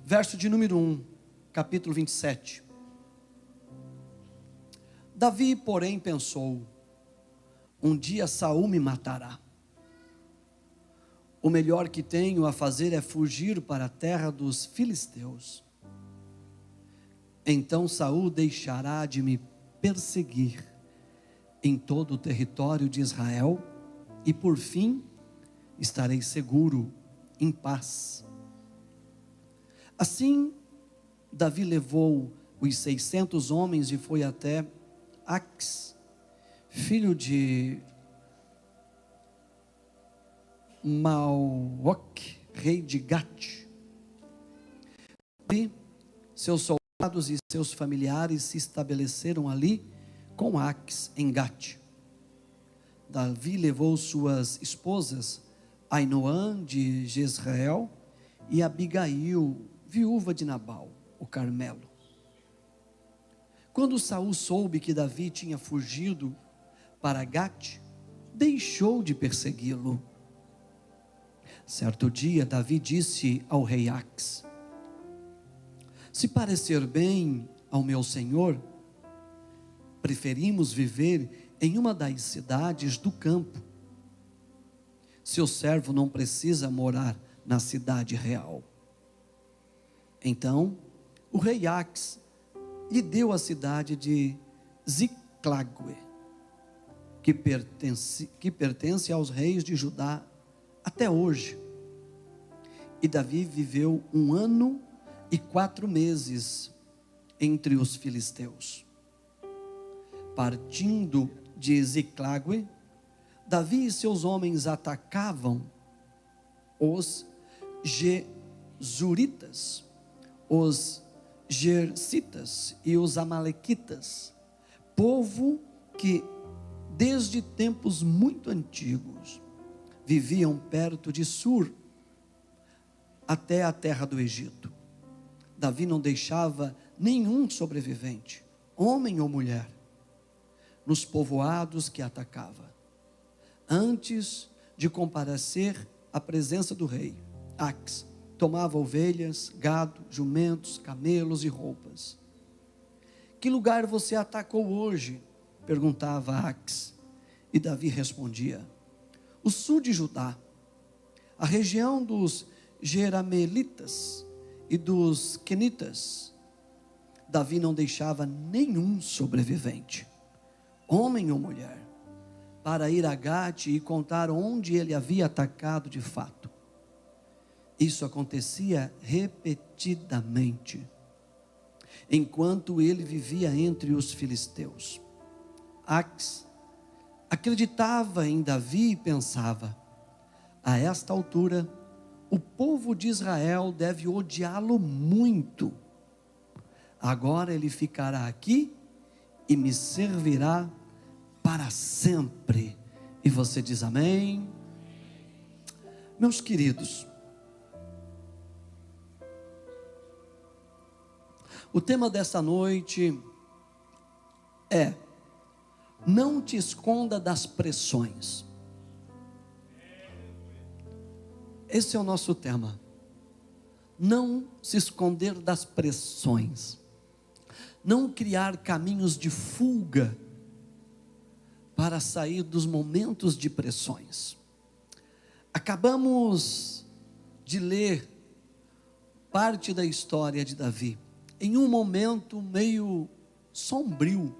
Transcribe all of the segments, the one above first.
verso de número 1, capítulo 27. Davi, porém, pensou: um dia Saul me matará. O melhor que tenho a fazer é fugir para a terra dos filisteus. Então Saul deixará de me perseguir em todo o território de Israel, e por fim estarei seguro, em paz. Assim, Davi levou os 600 homens e foi até Aques, filho de Maoc, rei de Gate. E seus soldados e seus familiares se estabeleceram ali com Aques em Gate. Davi levou suas esposas, Ainoã de Jezreel e Abigail, viúva de Nabal, o Carmelo. Quando Saul soube que Davi tinha fugido para Gate, deixou de persegui-lo. Certo dia, Davi disse ao rei Aques: se parecer bem ao meu senhor, preferimos viver em uma das cidades do campo. Seu servo não precisa morar na cidade real. Então, o rei Aques lhe deu a cidade de Ziclague, que pertence aos reis de Judá até hoje. E Davi viveu 1 ano e 4 meses entre os filisteus. Partindo de Ziclague, Davi e seus homens atacavam os Gesuritas, os Gersitas e os Amalequitas, povo que desde tempos muito antigos viviam perto de Sur, até a terra do Egito. Davi não deixava nenhum sobrevivente, homem ou mulher, nos povoados que atacava. Antes de comparecer à presença do rei, Aques tomava ovelhas, gado, jumentos, camelos e roupas. Que lugar você atacou hoje? Perguntava Aques. E Davi respondia: o sul de Judá, a região dos Jeramelitas e dos Quenitas. Davi não deixava nenhum sobrevivente, homem ou mulher, para ir a Gate e contar onde ele havia atacado de fato. Isso acontecia repetidamente, enquanto ele vivia entre os filisteus. Aques acreditava em Davi e pensava: a esta altura, o povo de Israel deve odiá-lo muito. Agora ele ficará aqui e me servirá para sempre. E você diz amém? Meus queridos, o tema dessa noite é: não te esconda das pressões. Esse é o nosso tema. Não se esconder das pressões. Não criar caminhos de fuga para sair dos momentos de pressões. Acabamos de ler parte da história de Davi, em um momento meio sombrio.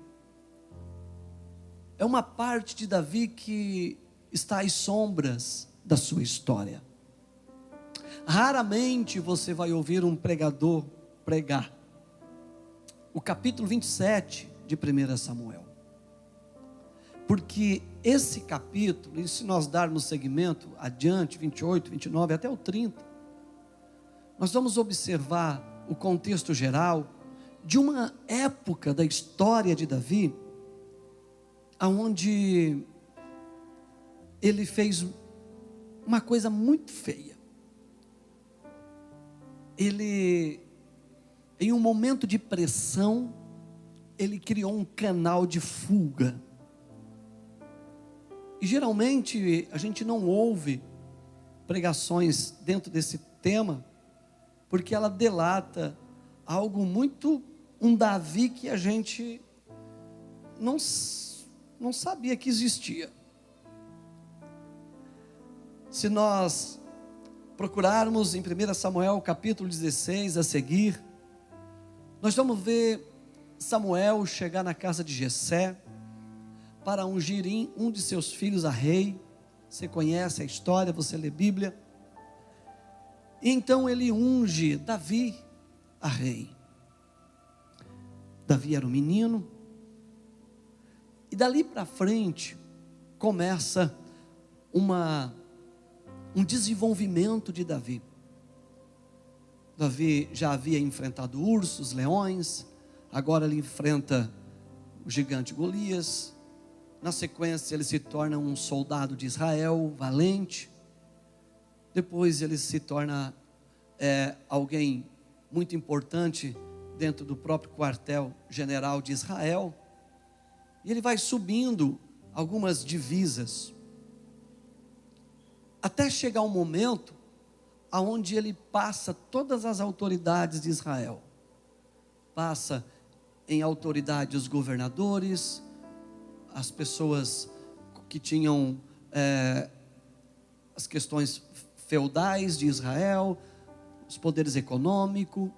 É uma parte de Davi que está às sombras da sua história. Raramente você vai ouvir um pregador pregar o capítulo 27 de 1 Samuel. Porque esse capítulo, e se nós darmos seguimento adiante, 28, 29 até o 30, nós vamos observar o contexto geral de uma época da história de Davi, aonde ele fez uma coisa muito feia. Ele, em um momento de pressão, ele criou um canal de fuga. E geralmente a gente não ouve pregações dentro desse tema, porque ela delata algo muito, um Davi que a gente não sabia que existia. Se nós procurarmos em 1 Samuel capítulo 16 a seguir, nós vamos ver Samuel chegar na casa de Jessé para ungir um de seus filhos a rei. Você conhece a história, você lê Bíblia. E então ele unge Davi a rei. Davi era um menino. E dali para frente começa um desenvolvimento de Davi. Davi já havia enfrentado ursos, leões, agora ele enfrenta o gigante Golias. Na sequência ele se torna um soldado de Israel, valente. Depois ele se torna alguém muito importante dentro do próprio quartel-general de Israel. E ele vai subindo algumas divisas, até chegar um momento aonde ele passa todas as autoridades de Israel. Passa em autoridade os governadores, as pessoas que tinham as questões feudais de Israel, os poderes econômicos.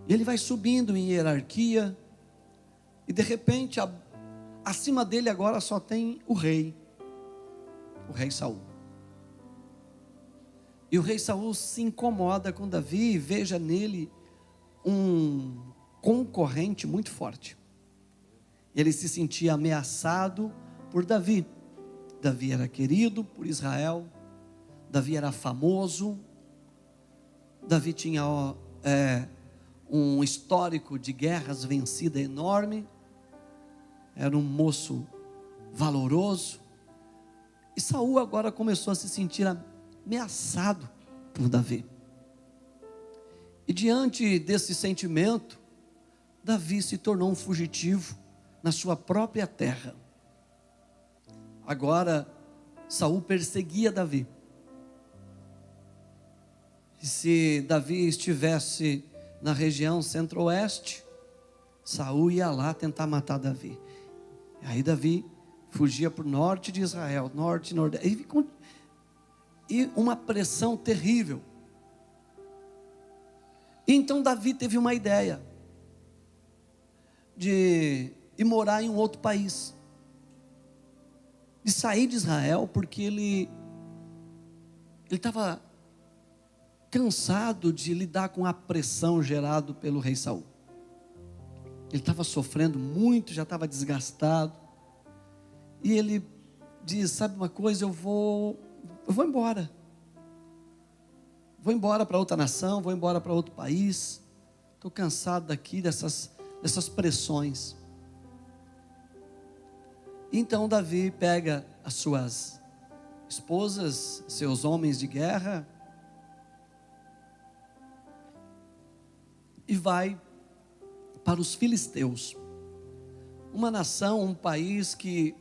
E ele vai subindo em hierarquia, e de repente acima dele agora só tem o rei Saul. E o rei Saul se incomoda com Davi e veja nele um concorrente muito forte. Ele se sentia ameaçado por Davi. Davi era querido por Israel, Davi era famoso, Davi tinha um histórico de guerras vencida enorme, era um moço valoroso. E Saul agora começou a se sentir ameaçado por Davi. E diante desse sentimento, Davi se tornou um fugitivo na sua própria terra. Agora Saul perseguia Davi. E se Davi estivesse na região centro-oeste, Saul ia lá tentar matar Davi. E aí Davi fugia para o norte de Israel, norte e nordeste. E uma pressão terrível. E então Davi teve uma ideia de ir morar em um outro país, de sair de Israel, porque ele estava cansado de lidar com a pressão gerada pelo rei Saul. Ele estava sofrendo muito, já estava desgastado. E ele diz: sabe uma coisa, eu vou embora. Vou embora para outra nação, vou embora para outro país. Estou cansado daqui, dessas pressões. Então Davi pega as suas esposas, seus homens de guerra, e vai para os filisteus. Uma nação, um país que,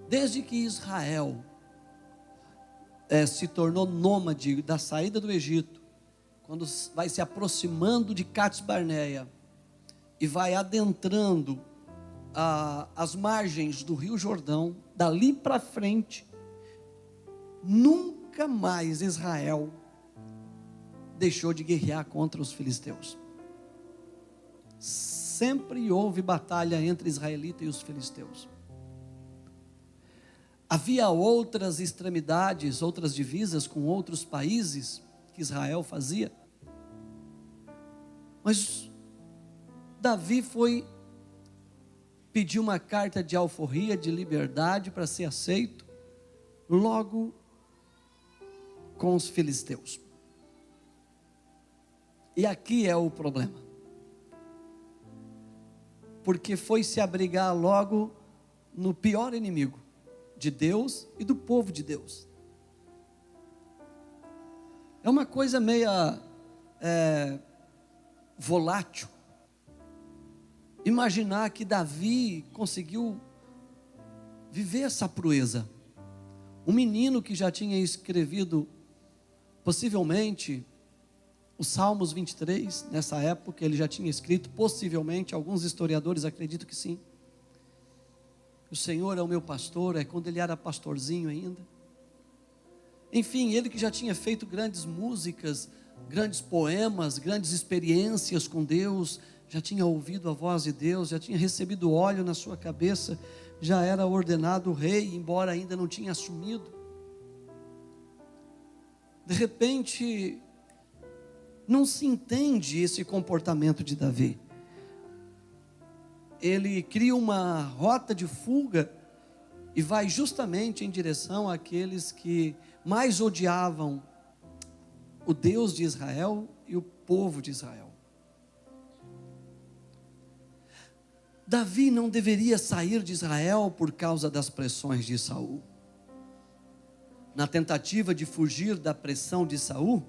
desde que Israel se tornou nômade da saída do Egito, quando vai se aproximando de Cades Barneia e vai adentrando as margens do Rio Jordão, dali para frente, nunca mais Israel deixou de guerrear contra os filisteus. Sempre houve batalha entre israelita e os filisteus. Havia outras extremidades, outras divisas com outros países que Israel fazia. Mas Davi pediu uma carta de alforria, de liberdade, para ser aceito logo com os filisteus. E aqui é o problema, porque foi se abrigar logo no pior inimigo de Deus e do povo de Deus. É uma coisa meia volátil imaginar que Davi conseguiu viver essa proeza. Um menino que já tinha escrevido possivelmente os Salmos 23, nessa época, ele já tinha escrito, possivelmente, alguns historiadores acreditam que sim. O Senhor é o meu pastor, é quando ele era pastorzinho ainda. Enfim, ele que já tinha feito grandes músicas, grandes poemas, grandes experiências com Deus, já tinha ouvido a voz de Deus, já tinha recebido óleo na sua cabeça, já era ordenado rei, embora ainda não tinha assumido. De repente, não se entende esse comportamento de Davi. Ele cria uma rota de fuga e vai justamente em direção àqueles que mais odiavam o Deus de Israel e o povo de Israel. Davi não deveria sair de Israel por causa das pressões de Saul. Na tentativa de fugir da pressão de Saul,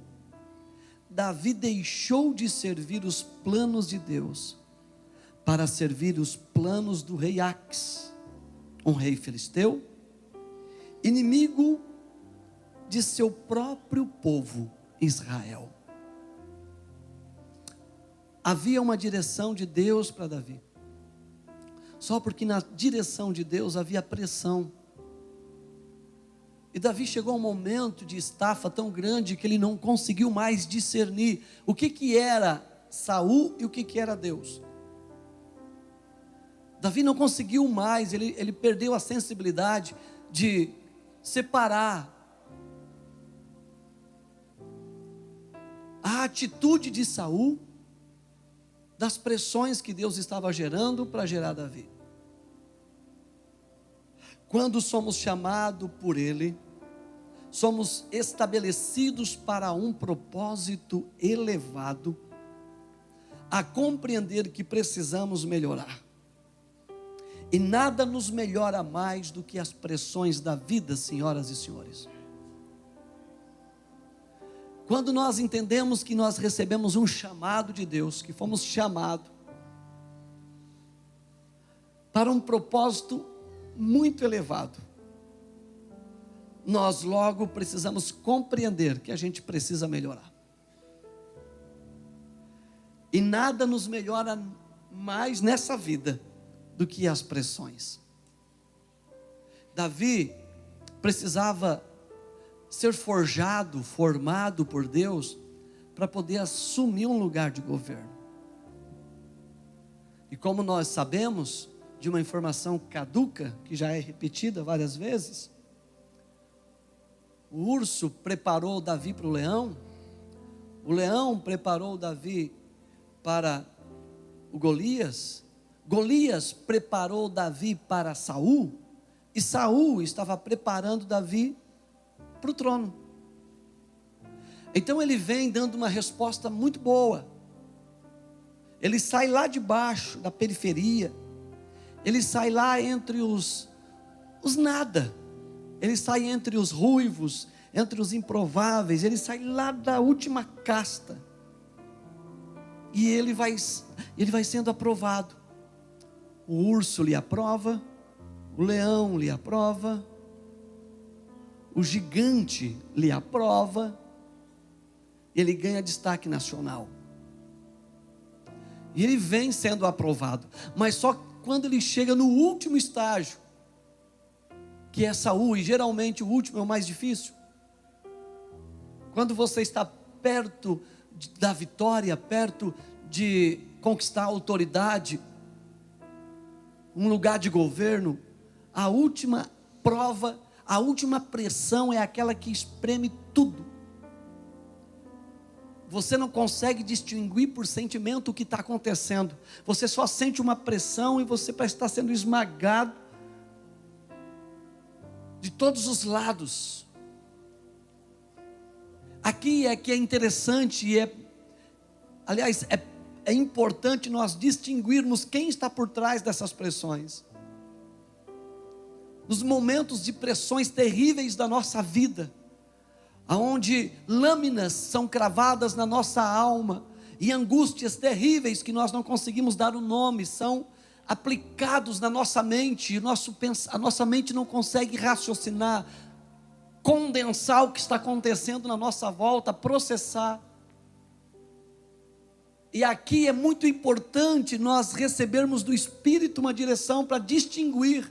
Davi deixou de servir os planos de Deus para servir os planos do rei Ax, um rei filisteu, inimigo de seu próprio povo Israel. Havia uma direção de Deus para Davi, só porque na direção de Deus havia pressão. E Davi chegou a um momento de estafa tão grande que ele não conseguiu mais discernir o que era Saul e o que era Deus. Davi não conseguiu mais, ele perdeu a sensibilidade de separar a atitude de Saul das pressões que Deus estava gerando para gerar Davi. Quando somos chamados por Ele, somos estabelecidos para um propósito elevado, a compreender que precisamos melhorar. E nada nos melhora mais do que as pressões da vida, senhoras e senhores. Quando nós entendemos que nós recebemos um chamado de Deus, que fomos chamados para um propósito muito elevado, nós logo precisamos compreender que a gente precisa melhorar. E nada nos melhora mais nessa vida do que as pressões. Davi precisava ser forjado, formado por Deus, para poder assumir um lugar de governo. E como nós sabemos, de uma informação caduca, que já é repetida várias vezes, o urso preparou Davi para o leão preparou Davi para o Golias preparou Davi para Saul, e Saul estava preparando Davi para o trono. Então ele vem dando uma resposta muito boa. Ele sai lá de baixo, da periferia, ele sai lá entre os nada, ele sai entre os ruivos, entre os improváveis, ele sai lá da última casta, e ele vai sendo aprovado. O urso lhe aprova, o leão lhe aprova, o gigante lhe aprova, ele ganha destaque nacional. E ele vem sendo aprovado, mas só quando ele chega no último estágio, que é Saul, e geralmente o último é o mais difícil. Quando você está perto da vitória, perto de conquistar a autoridade, um lugar de governo, a última prova, a última pressão é aquela que espreme tudo. Você não consegue distinguir por sentimento o que está acontecendo. Você só sente uma pressão e você parece estar sendo esmagado de todos os lados. Aqui é que é interessante e aliás, é importante nós distinguirmos quem está por trás dessas pressões. Nos momentos de pressões terríveis da nossa vida, aonde lâminas são cravadas na nossa alma, e angústias terríveis que nós não conseguimos dar o nome, são aplicados na nossa mente, a nossa mente não consegue raciocinar, condensar o que está acontecendo na nossa volta, processar. E aqui é muito importante nós recebermos do Espírito uma direção para distinguir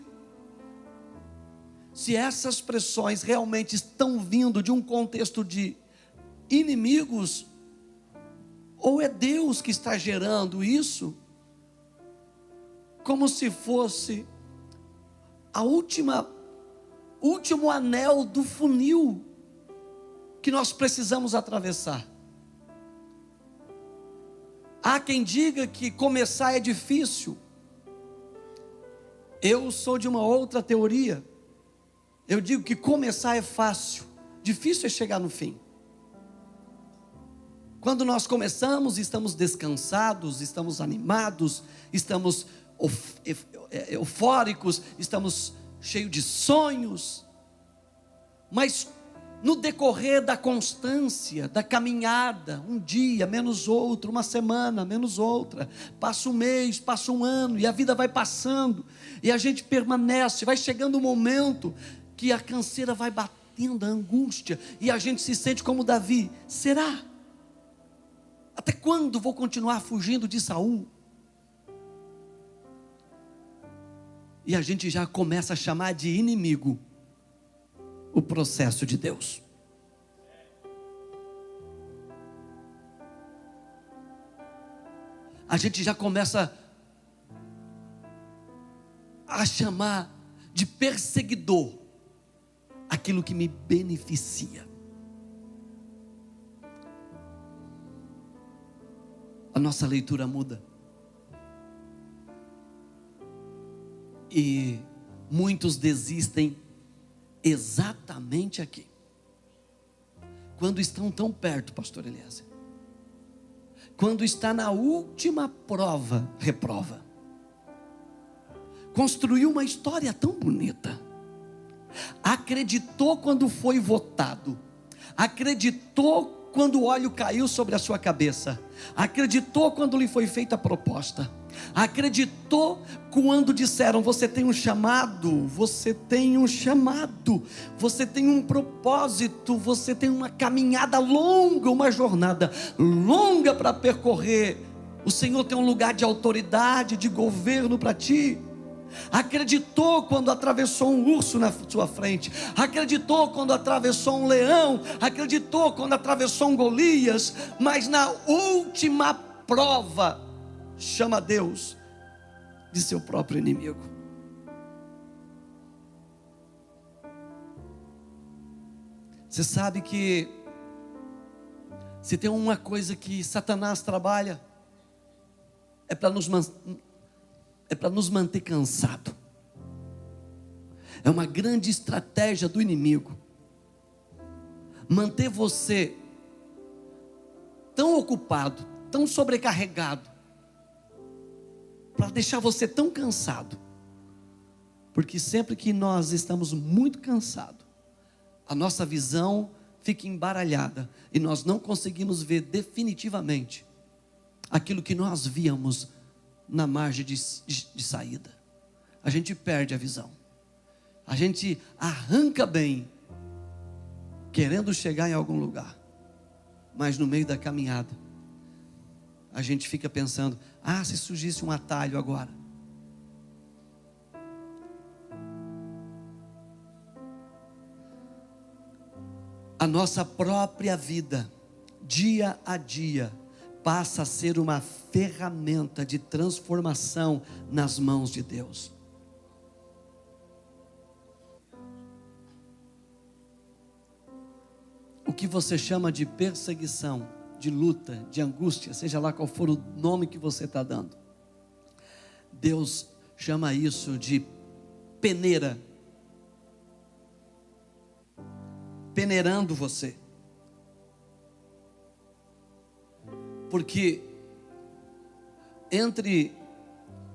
se essas pressões realmente estão vindo de um contexto de inimigos, ou é Deus que está gerando isso, como se fosse a último anel do funil que nós precisamos atravessar. Há quem diga que começar é difícil. Eu sou de uma outra teoria. Eu digo que começar é fácil, difícil é chegar no fim. Quando nós começamos, estamos descansados, estamos animados, estamos eufóricos, estamos cheios de sonhos. Mas no decorrer da constância, da caminhada, um dia menos outro, uma semana menos outra, passa um mês, passa um ano, e a vida vai passando, e a gente permanece, vai chegando um momento que a canseira vai batendo, a angústia, e a gente se sente como Davi: será? Até quando vou continuar fugindo de Saul? E a gente já começa a chamar de inimigo o processo de Deus. A gente já começa a chamar de perseguidor aquilo que me beneficia. A nossa leitura muda. E muitos desistem exatamente aqui, quando estão tão perto, pastor Eliezer, quando está na última prova, reprova. Construiu uma história tão bonita, acreditou quando foi votado, acreditou quando o óleo caiu sobre a sua cabeça, acreditou quando lhe foi feita a proposta, acreditou quando disseram: você tem um chamado, você tem um chamado, você tem um propósito, você tem uma caminhada longa, uma jornada longa para percorrer. O Senhor tem um lugar de autoridade, de governo para ti. Acreditou quando atravessou um urso na sua frente, acreditou quando atravessou um leão, acreditou quando atravessou um Golias, mas na última prova chama Deus de seu próprio inimigo. Você sabe que se tem uma coisa que Satanás trabalha, é para nos manter cansado. É uma grande estratégia do inimigo manter você tão ocupado, tão sobrecarregado, para deixar você tão cansado. Porque sempre que nós estamos muito cansados, a nossa visão fica embaralhada e nós não conseguimos ver definitivamente aquilo que nós víamos na margem de saída. A gente perde a visão, a gente arranca bem, querendo chegar em algum lugar, mas no meio da caminhada a gente fica pensando: se surgisse um atalho agora. A nossa própria vida, dia a dia, passa a ser uma ferramenta de transformação nas mãos de Deus. O que você chama de perseguição, de luta, de angústia, seja lá qual for o nome que você está dando, Deus chama isso de peneira, peneirando você. Porque entre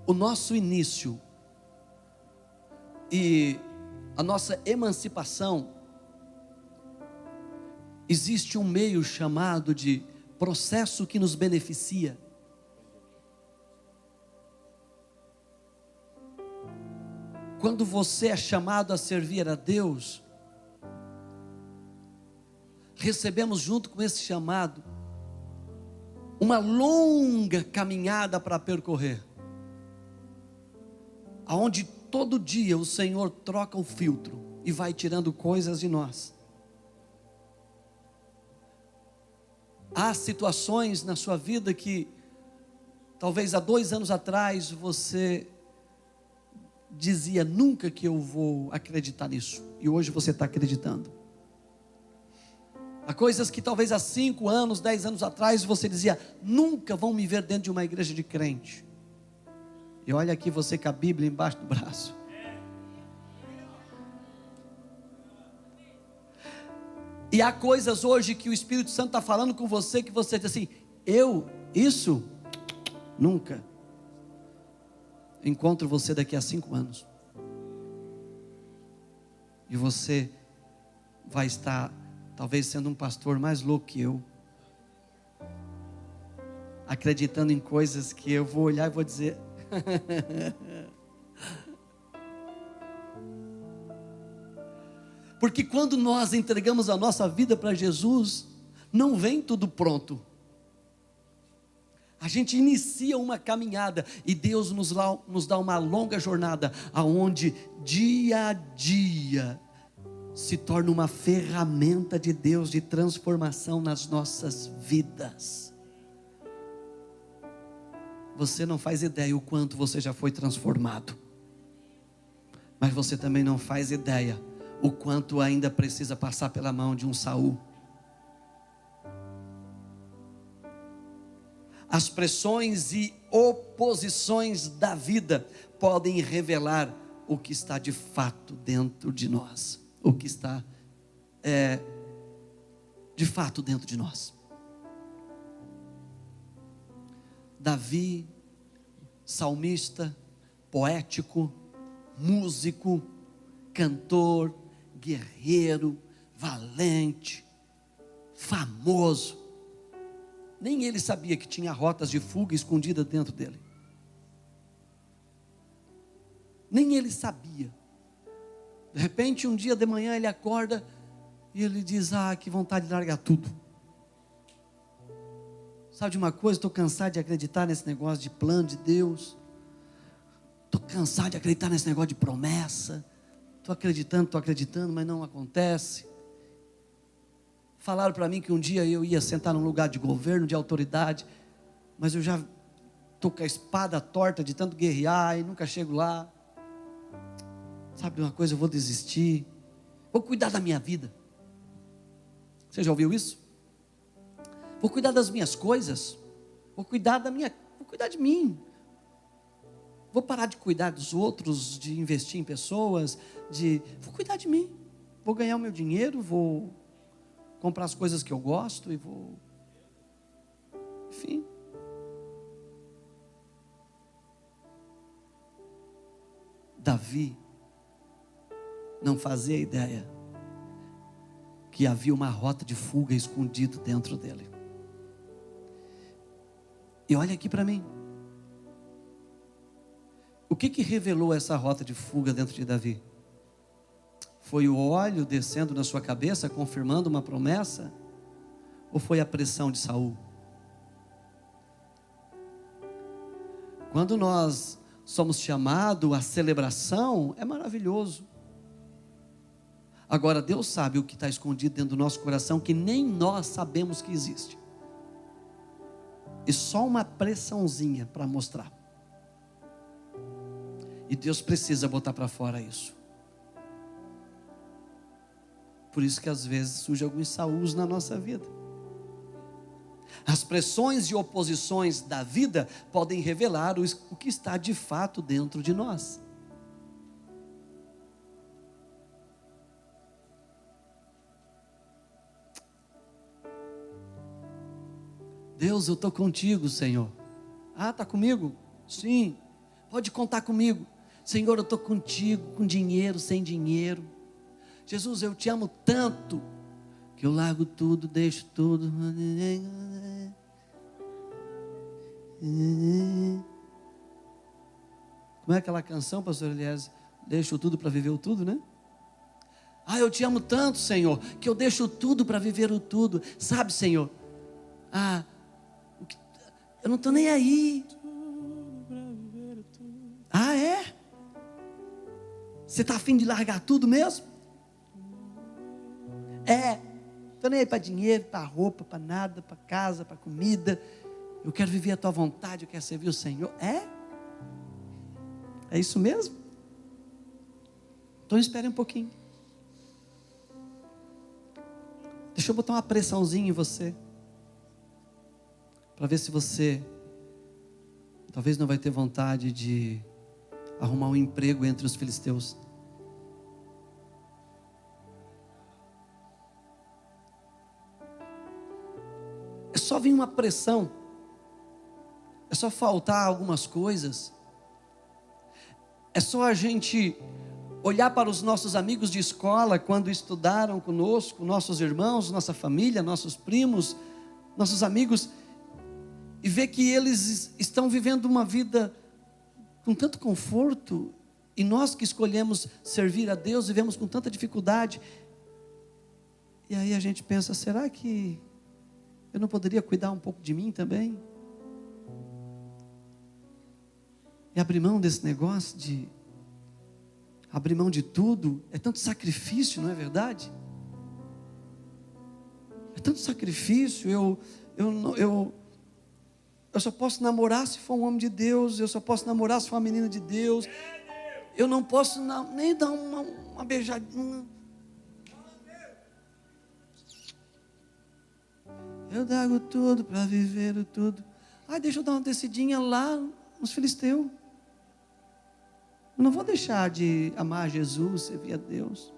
o nosso início e a nossa emancipação, existe um meio chamado de processo que nos beneficia. Quando você é chamado a servir a Deus, recebemos junto com esse chamado uma longa caminhada para percorrer, aonde todo dia o Senhor troca o filtro e vai tirando coisas de nós. Há situações na sua vida que talvez há 2 anos atrás você dizia: nunca que eu vou acreditar nisso, e hoje você está acreditando. Há coisas que talvez há 5 anos, 10 anos atrás você dizia: nunca vão me ver dentro de uma igreja de crente. E olha aqui você com a Bíblia embaixo do braço. E há coisas hoje que o Espírito Santo está falando com você, que você diz assim: isso, nunca. Encontro você daqui a 5 anos. E você vai estar, talvez, sendo um pastor mais louco que eu, acreditando em coisas que eu vou olhar e vou dizer: porque quando nós entregamos a nossa vida para Jesus, não vem tudo pronto. A gente inicia uma caminhada e Deus nos dá uma longa jornada, aonde dia a dia se torna uma ferramenta de Deus de transformação nas nossas vidas. Você não faz ideia o quanto você já foi transformado, mas você também não faz ideia o quanto ainda precisa passar pela mão de um Saul. As pressões e oposições da vida podem revelar o que está de fato dentro de nós, o que está de fato dentro de nós. Davi, salmista, poético, músico, cantor, guerreiro, valente, famoso. Nem ele sabia que tinha rotas de fuga escondidas dentro dele. Nem ele sabia. De repente, um dia de manhã ele acorda e ele diz: que vontade de largar tudo. Sabe de uma coisa? Estou cansado de acreditar nesse negócio de plano de Deus. Estou cansado de acreditar nesse negócio de promessa. Estou acreditando, mas não acontece. Falaram para mim que um dia eu ia sentar num lugar de governo, de autoridade, mas eu já estou com a espada torta de tanto guerrear e nunca chego lá. Sabe de uma coisa? Eu vou desistir. Vou cuidar da minha vida. Você já ouviu isso? Vou cuidar das minhas coisas. Vou cuidar de mim. Vou parar de cuidar dos outros, de investir em pessoas, vou cuidar de mim. Vou ganhar o meu dinheiro, vou comprar as coisas que eu gosto e vou... Enfim. Davi não fazia ideia que havia uma rota de fuga escondida dentro dele. E olha aqui para mim. O que revelou essa rota de fuga dentro de Davi? Foi o óleo descendo na sua cabeça, confirmando uma promessa? Ou foi a pressão de Saul? Quando nós somos chamados à celebração, é maravilhoso. Agora, Deus sabe o que está escondido dentro do nosso coração, que nem nós sabemos que existe. E só uma pressãozinha para mostrar. E Deus precisa botar para fora isso. Por isso que às vezes surgem alguns Saúls na nossa vida. As pressões e oposições da vida podem revelar o que está de fato dentro de nós. Deus, eu estou contigo, Senhor. Está comigo? Sim, pode contar comigo. Senhor, eu estou contigo, com dinheiro, sem dinheiro. Jesus, eu te amo tanto, que eu largo tudo, deixo tudo. Como é aquela canção, pastor Elias? Deixo tudo para viver o tudo, né? Eu te amo tanto, Senhor, que eu deixo tudo para viver o tudo. Sabe, Senhor, Eu não estou nem aí. Ah, é? Você está afim de largar tudo mesmo? Estou nem aí para dinheiro, para roupa, para nada, para casa, para comida. Eu quero viver a tua vontade, eu quero servir o Senhor. É isso mesmo? Então espere um pouquinho. Deixa eu botar uma pressãozinha em você, para ver se você talvez não vai ter vontade de arrumar um emprego entre os filisteus. É só vir uma pressão, é só faltar algumas coisas, é só a gente olhar para os nossos amigos de escola, quando estudaram conosco, nossos irmãos, nossa família, nossos primos, nossos amigos, e ver que eles estão vivendo uma vida com tanto conforto, e nós que escolhemos servir a Deus, vivemos com tanta dificuldade. E aí a gente pensa, será que eu não poderia cuidar um pouco de mim também? E abrir mão desse negócio de abrir mão de tudo, é tanto sacrifício, não é verdade? É tanto sacrifício. Eu só posso namorar se for um homem de Deus, eu só posso namorar se for uma menina de Deus, eu não posso nem dar uma beijadinha. Eu trago tudo para viver o tudo. Deixa eu dar uma descidinha lá nos filisteus. Eu não vou deixar de amar Jesus, servir a Deus.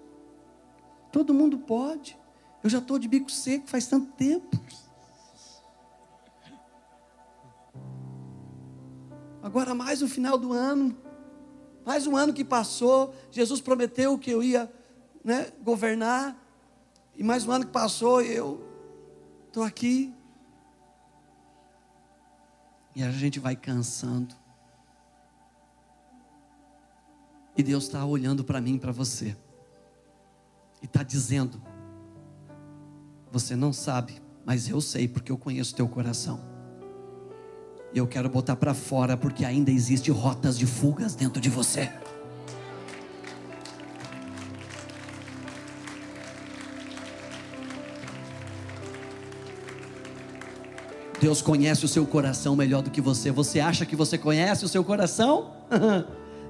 Todo mundo pode. Eu já estou de bico seco faz tanto tempo. Agora mais o final do ano, mais um ano que passou. Jesus prometeu que eu ia, governar. E mais um ano que passou, eu estou aqui. E a gente vai cansando. E Deus está olhando para mim e para você. E está dizendo: você não sabe, mas eu sei, porque eu conheço teu coração. E eu quero botar para fora, porque ainda existem rotas de fugas dentro de você. Deus conhece o seu coração melhor do que você. Você acha que você conhece o seu coração?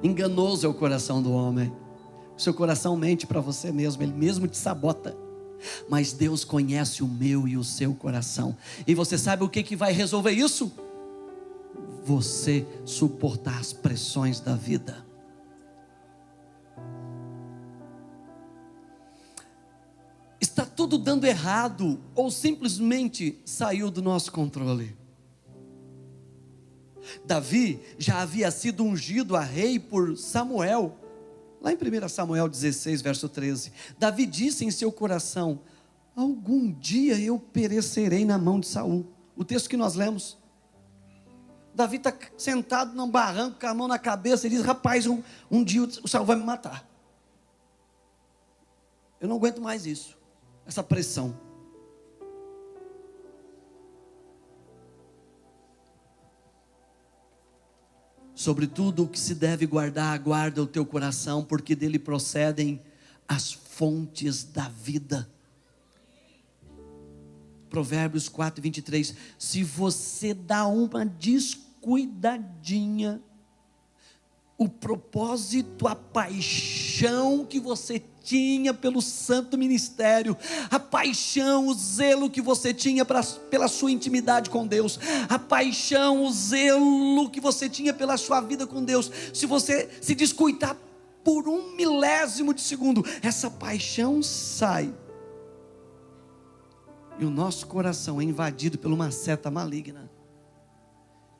Enganoso é o coração do homem. O seu coração mente para você mesmo, ele mesmo te sabota. Mas Deus conhece o meu e o seu coração. E você sabe o que vai resolver isso? Você suportar as pressões da vida. Está tudo dando errado, ou simplesmente saiu do nosso controle? Davi já havia sido ungido a rei por Samuel. Lá em 1 Samuel 16, verso 13. Davi disse em seu coração: algum dia eu perecerei na mão de Saul. O texto que nós lemos. Davi está sentado num barranco com a mão na cabeça e diz: rapaz, um dia o Saul vai me matar. Eu não aguento mais isso, essa pressão. Sobretudo o que se deve guardar, guarda o teu coração, porque dele procedem as fontes da vida. Provérbios 4, 23. Se você dá uma descuidadinha, o propósito, a paixão que você tinha pelo santo ministério, a paixão, o zelo que você tinha pela sua intimidade com Deus, a paixão, o zelo que você tinha pela sua vida com Deus, se você se descuidar por 1 milésimo de segundo, essa paixão sai, e o nosso coração é invadido por uma seta maligna,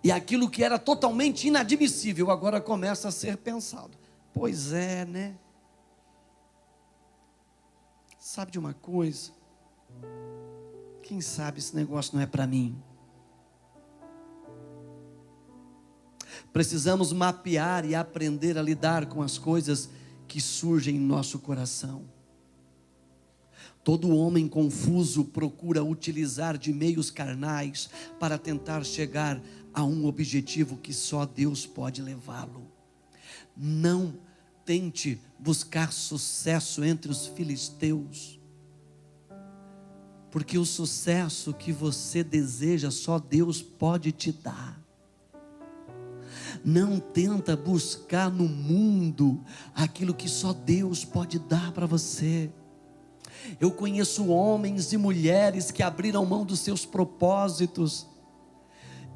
e aquilo que era totalmente inadmissível, agora começa a ser pensado. Pois é, né? Sabe de uma coisa? Quem sabe esse negócio não é para mim? Precisamos mapear e aprender a lidar com as coisas que surgem em nosso coração. Todo homem confuso procura utilizar de meios carnais para tentar chegar a um objetivo que só Deus pode levá-lo. Não tente buscar sucesso entre os filisteus, porque o sucesso que você deseja só Deus pode te dar. Não tenta buscar no mundo aquilo que só Deus pode dar para você. Eu conheço homens e mulheres que abriram mão dos seus propósitos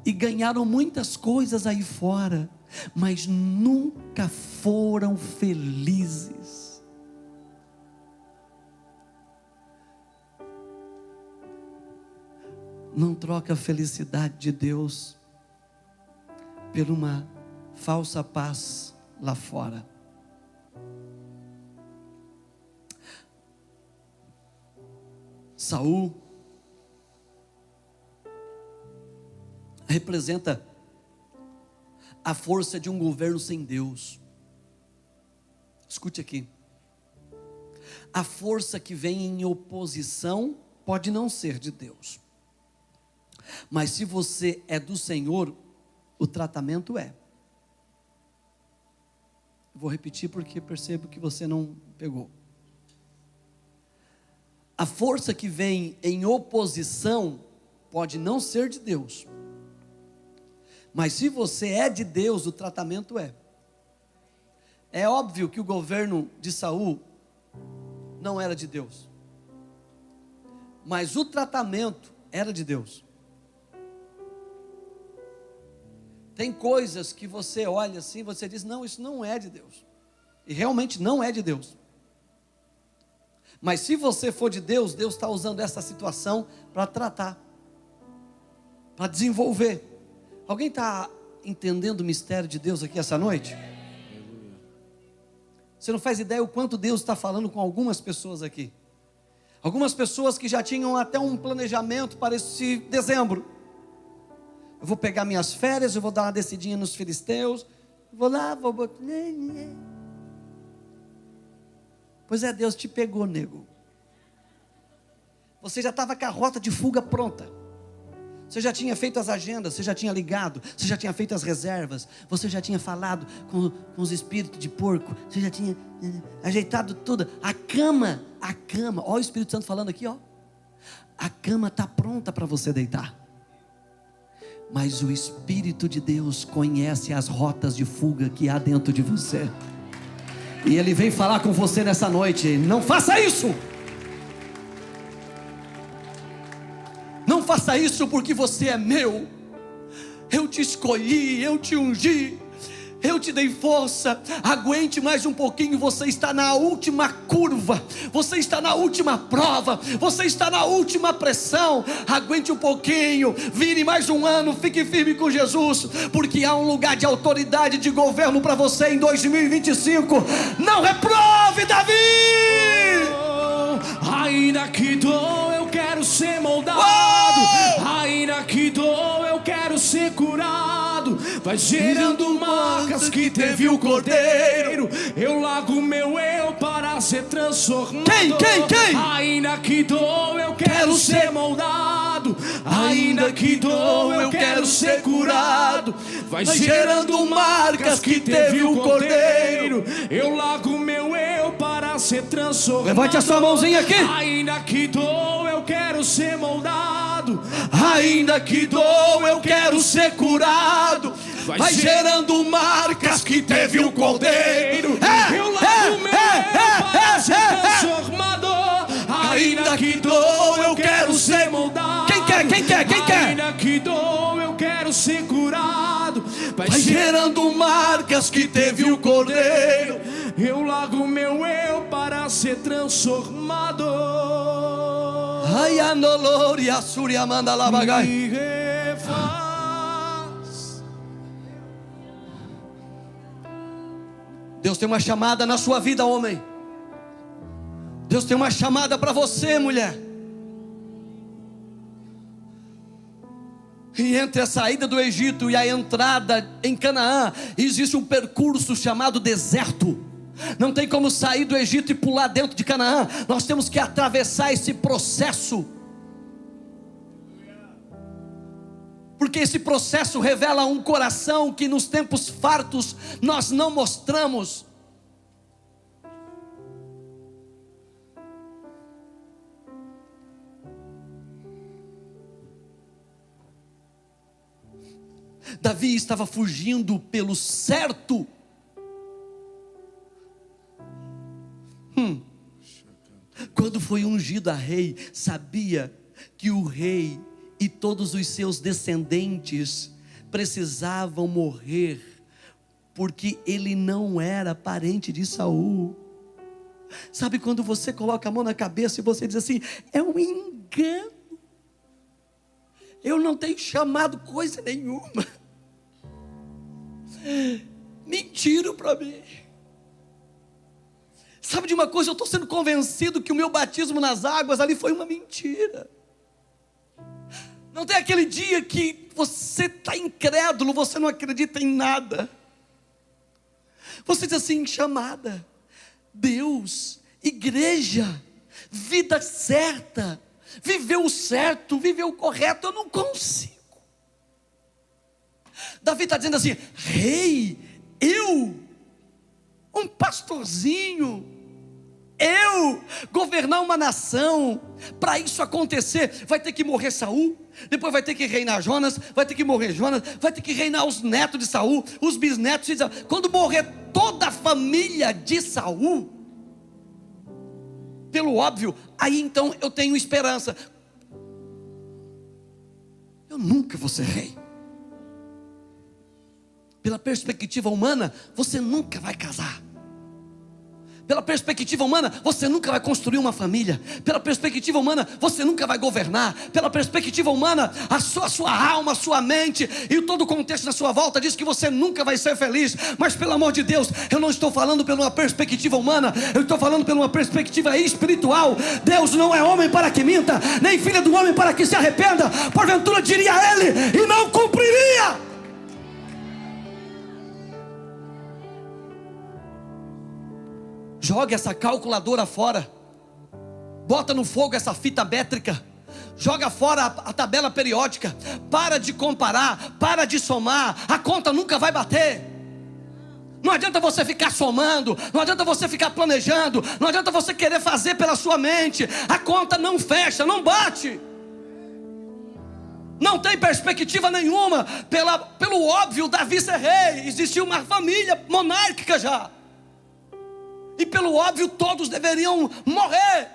e ganharam muitas coisas aí fora, mas nunca foram felizes. Não troca a felicidade de Deus por uma falsa paz lá fora. Saul representa a força de um governo sem Deus. Escute aqui. A força que vem em oposição pode não ser de Deus, mas se você é do Senhor, o tratamento é. Vou repetir porque percebo que você não pegou. A força que vem em oposição pode não ser de Deus, mas se você é de Deus, o tratamento é. É óbvio que o governo de Saul não era de Deus, mas o tratamento era de Deus. Tem coisas que você olha assim, você diz, não, isso não é de Deus. E realmente não é de Deus. Mas se você for de Deus, Deus está usando essa situação para tratar, para desenvolver. Alguém está entendendo o mistério de Deus aqui essa noite? Você não faz ideia o quanto Deus está falando com algumas pessoas aqui. Algumas pessoas que já tinham até um planejamento para esse dezembro. Eu vou pegar minhas férias, eu vou dar uma descidinha nos filisteus, vou lá, vou... Pois é, Deus te pegou, nego. Você já estava com a rota de fuga pronta. Você já tinha feito as agendas, você já tinha ligado, você já tinha feito as reservas, você já tinha falado com os espíritos de porco, você já tinha ajeitado tudo. A cama, olha o Espírito Santo falando aqui, ó. A cama está pronta para você deitar. Mas o Espírito de Deus conhece as rotas de fuga que há dentro de você. E Ele vem falar com você nessa noite. Não faça isso. Não faça isso porque você é meu. Eu te escolhi, eu te ungi, eu te dei força. Aguente mais um pouquinho. Você está na última curva, você está na última prova, você está na última pressão. Aguente um pouquinho, vire mais um ano, fique firme com Jesus, porque há um lugar de autoridade, de governo para você em 2025. Não reprove, Davi. Ainda que dou, eu quero ser moldado. Ainda que dou, eu quero ser curado. Vai gerando marcas que teve o Cordeiro. Eu largo meu eu para ser transformado. Quem? Ainda que dou, eu quero ser moldado. Ainda que dou, eu quero ser curado. Vai gerando marcas que teve o Cordeiro. Eu largo meu eu para ser transformado. Levante a sua mãozinha aqui. Ainda que dou, eu quero ser moldado. Ainda que dou, eu quero ser curado. Vai gerando marcas que teve o Cordeiro. Eu largo meu eu para ser transformado. Ainda que dou, eu quero ser moldado. Quem quer? Ainda que dou, eu quero ser curado. Vai gerando marcas que teve o Cordeiro. Eu largo meu eu para ser transformado. Ai, anolori, assuri, amanda, labagai. Me refaz. Deus tem uma chamada na sua vida, homem. Deus tem uma chamada para você, mulher. E entre a saída do Egito e a entrada em Canaã, existe um percurso chamado deserto. Não tem como sair do Egito e pular dentro de Canaã. Nós temos que atravessar esse processo. porque esse processo revela um coração que nos tempos fartos nós não mostramos. Davi estava fugindo pelo certo. Quando foi ungido a rei, sabia que o rei e todos os seus descendentes precisavam morrer, porque ele não era parente de Saul. Sabe quando você coloca a mão na cabeça e você diz assim: é um engano, eu não tenho chamado coisa nenhuma, mentiram para mim. Sabe de uma coisa, eu estou sendo convencido que o meu batismo nas águas ali foi uma mentira. Não tem aquele dia que você está incrédulo, você não acredita em nada. Você diz assim: chamada, Deus, igreja, vida certa, viveu o certo, viveu o correto, eu não consigo. Davi está dizendo assim: rei, eu, um pastorzinho, eu governar uma nação, para isso acontecer, vai ter que morrer Saul, depois vai ter que reinar Jonas, vai ter que morrer Jonas, vai ter que reinar os netos de Saul, os bisnetos de Saul. Quando morrer toda a família de Saul, pelo óbvio, aí então eu tenho esperança. Eu nunca vou ser rei. Pela perspectiva humana, você nunca vai casar. Pela perspectiva humana, você nunca vai construir uma família. Pela perspectiva humana, você nunca vai governar. Pela perspectiva humana, a sua alma, a sua mente e todo o contexto na sua volta diz que você nunca vai ser feliz. Mas pelo amor de Deus, eu não estou falando por uma perspectiva humana, eu estou falando por uma perspectiva espiritual. Deus não é homem para que minta, nem filho do homem para que se arrependa. Porventura diria ele e não cumpriria. Joga essa calculadora fora, bota no fogo essa fita métrica, joga fora a tabela periódica, para de comparar, para de somar, a conta nunca vai bater. Não adianta você ficar somando, não adianta você ficar planejando, não adianta você querer fazer pela sua mente, a conta não fecha, não bate. Não tem perspectiva nenhuma, pelo óbvio, Davi ser rei, existia uma família monárquica já. E pelo óbvio todos deveriam morrer.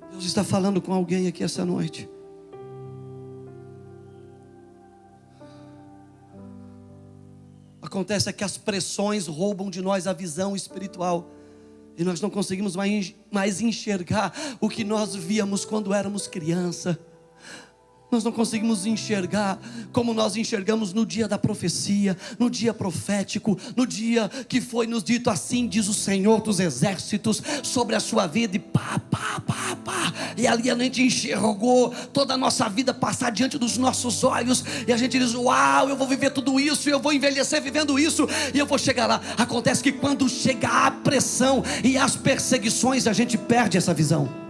Deus está falando com alguém aqui essa noite. Acontece é que as pressões roubam de nós a visão espiritual. E nós não conseguimos mais enxergar o que nós víamos quando éramos criança. Nós não conseguimos enxergar como nós enxergamos no dia da profecia, no dia profético, no dia que foi nos dito: assim diz o Senhor dos exércitos sobre a sua vida, e pá. E ali a gente enxergou toda a nossa vida passar diante dos nossos olhos, e a gente diz: uau, eu vou viver tudo isso, eu vou envelhecer vivendo isso, e eu vou chegar lá. Acontece que quando chega a pressão e as perseguições, a gente perde essa visão.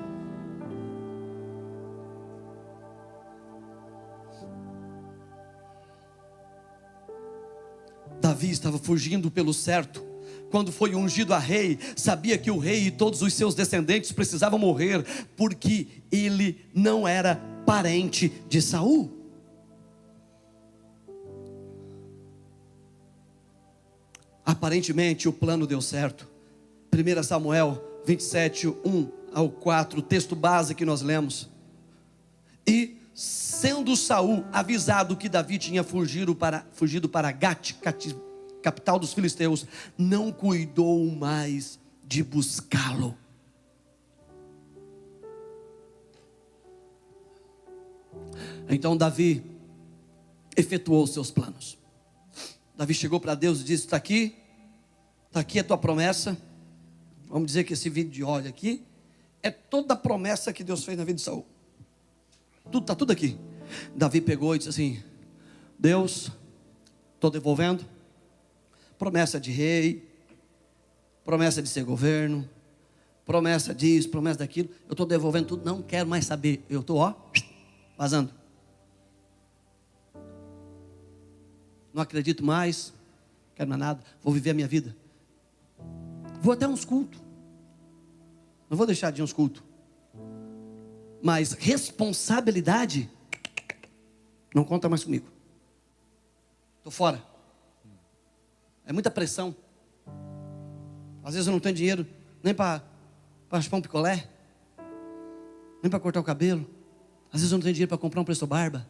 Davi estava fugindo pelo certo. Quando foi ungido a rei, sabia que o rei e todos os seus descendentes precisavam morrer, porque ele não era parente de Saul. Aparentemente o plano deu certo. 1 Samuel 27, 1 ao 4, o texto base que nós lemos. E sendo Saul avisado que Davi tinha fugido para Gate, capital dos filisteus, não cuidou mais de buscá-lo. Então Davi efetuou os seus planos. Davi chegou para Deus e disse: está aqui a tua promessa. Vamos dizer que esse vídeo de óleo aqui é toda a promessa que Deus fez na vida de Saul. Está tudo aqui. Davi pegou e disse assim: Deus, estou devolvendo promessa de rei, promessa de ser governo, promessa disso, promessa daquilo, eu estou devolvendo tudo, não quero mais saber, eu estou, vazando. Não acredito mais, não quero mais nada, vou viver a minha vida. Vou até uns cultos, não vou deixar de ir uns cultos, mas responsabilidade, não conta mais comigo, estou fora. É muita pressão. Às vezes eu não tenho dinheiro nem para chupar um picolé, nem para cortar o cabelo. Às vezes eu não tenho dinheiro para comprar um presto barba.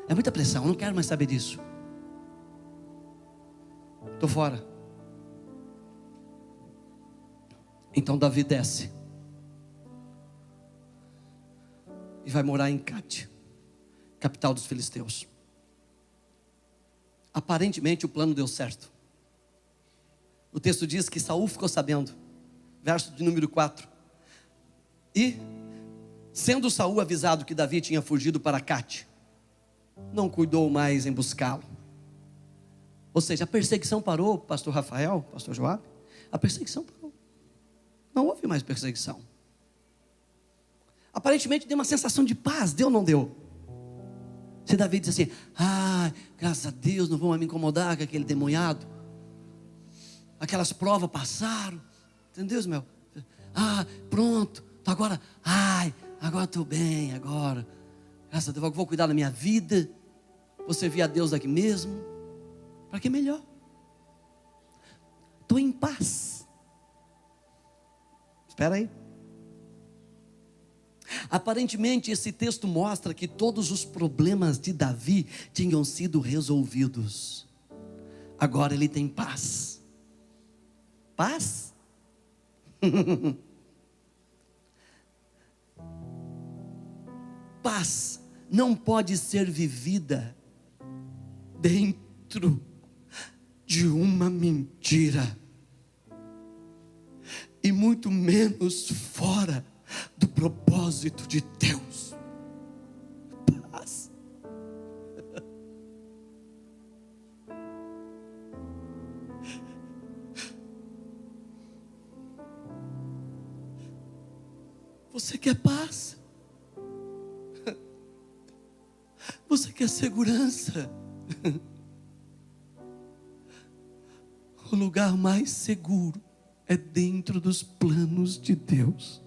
É muita pressão, eu não quero mais saber disso. Estou fora. Então Davi desce e vai morar em Gate, capital dos filisteus. Aparentemente o plano deu certo. O texto diz que Saul ficou sabendo, verso de número 4. E, sendo Saul avisado que Davi tinha fugido para Gate, não cuidou mais em buscá-lo. Ou seja, a perseguição parou, pastor Rafael, pastor Joab, a perseguição parou. Não houve mais perseguição. Aparentemente deu uma sensação de paz, deu ou não deu? Se Davi disse assim, graças a Deus, não vão mais me incomodar com aquele demoniado. Aquelas provas passaram, entendeu, meu? Pronto, agora, agora estou bem, agora, graças a Deus, vou cuidar da minha vida, vou servir a Deus aqui mesmo, para que melhor? Estou em paz. Espera aí. Aparentemente esse texto mostra que todos os problemas de Davi tinham sido resolvidos. Agora ele tem paz. Paz? Paz não pode ser vivida dentro de uma mentira, e muito menos fora do propósito de Deus. Paz. Você quer paz? Você quer segurança? O lugar mais seguro é dentro dos planos de Deus.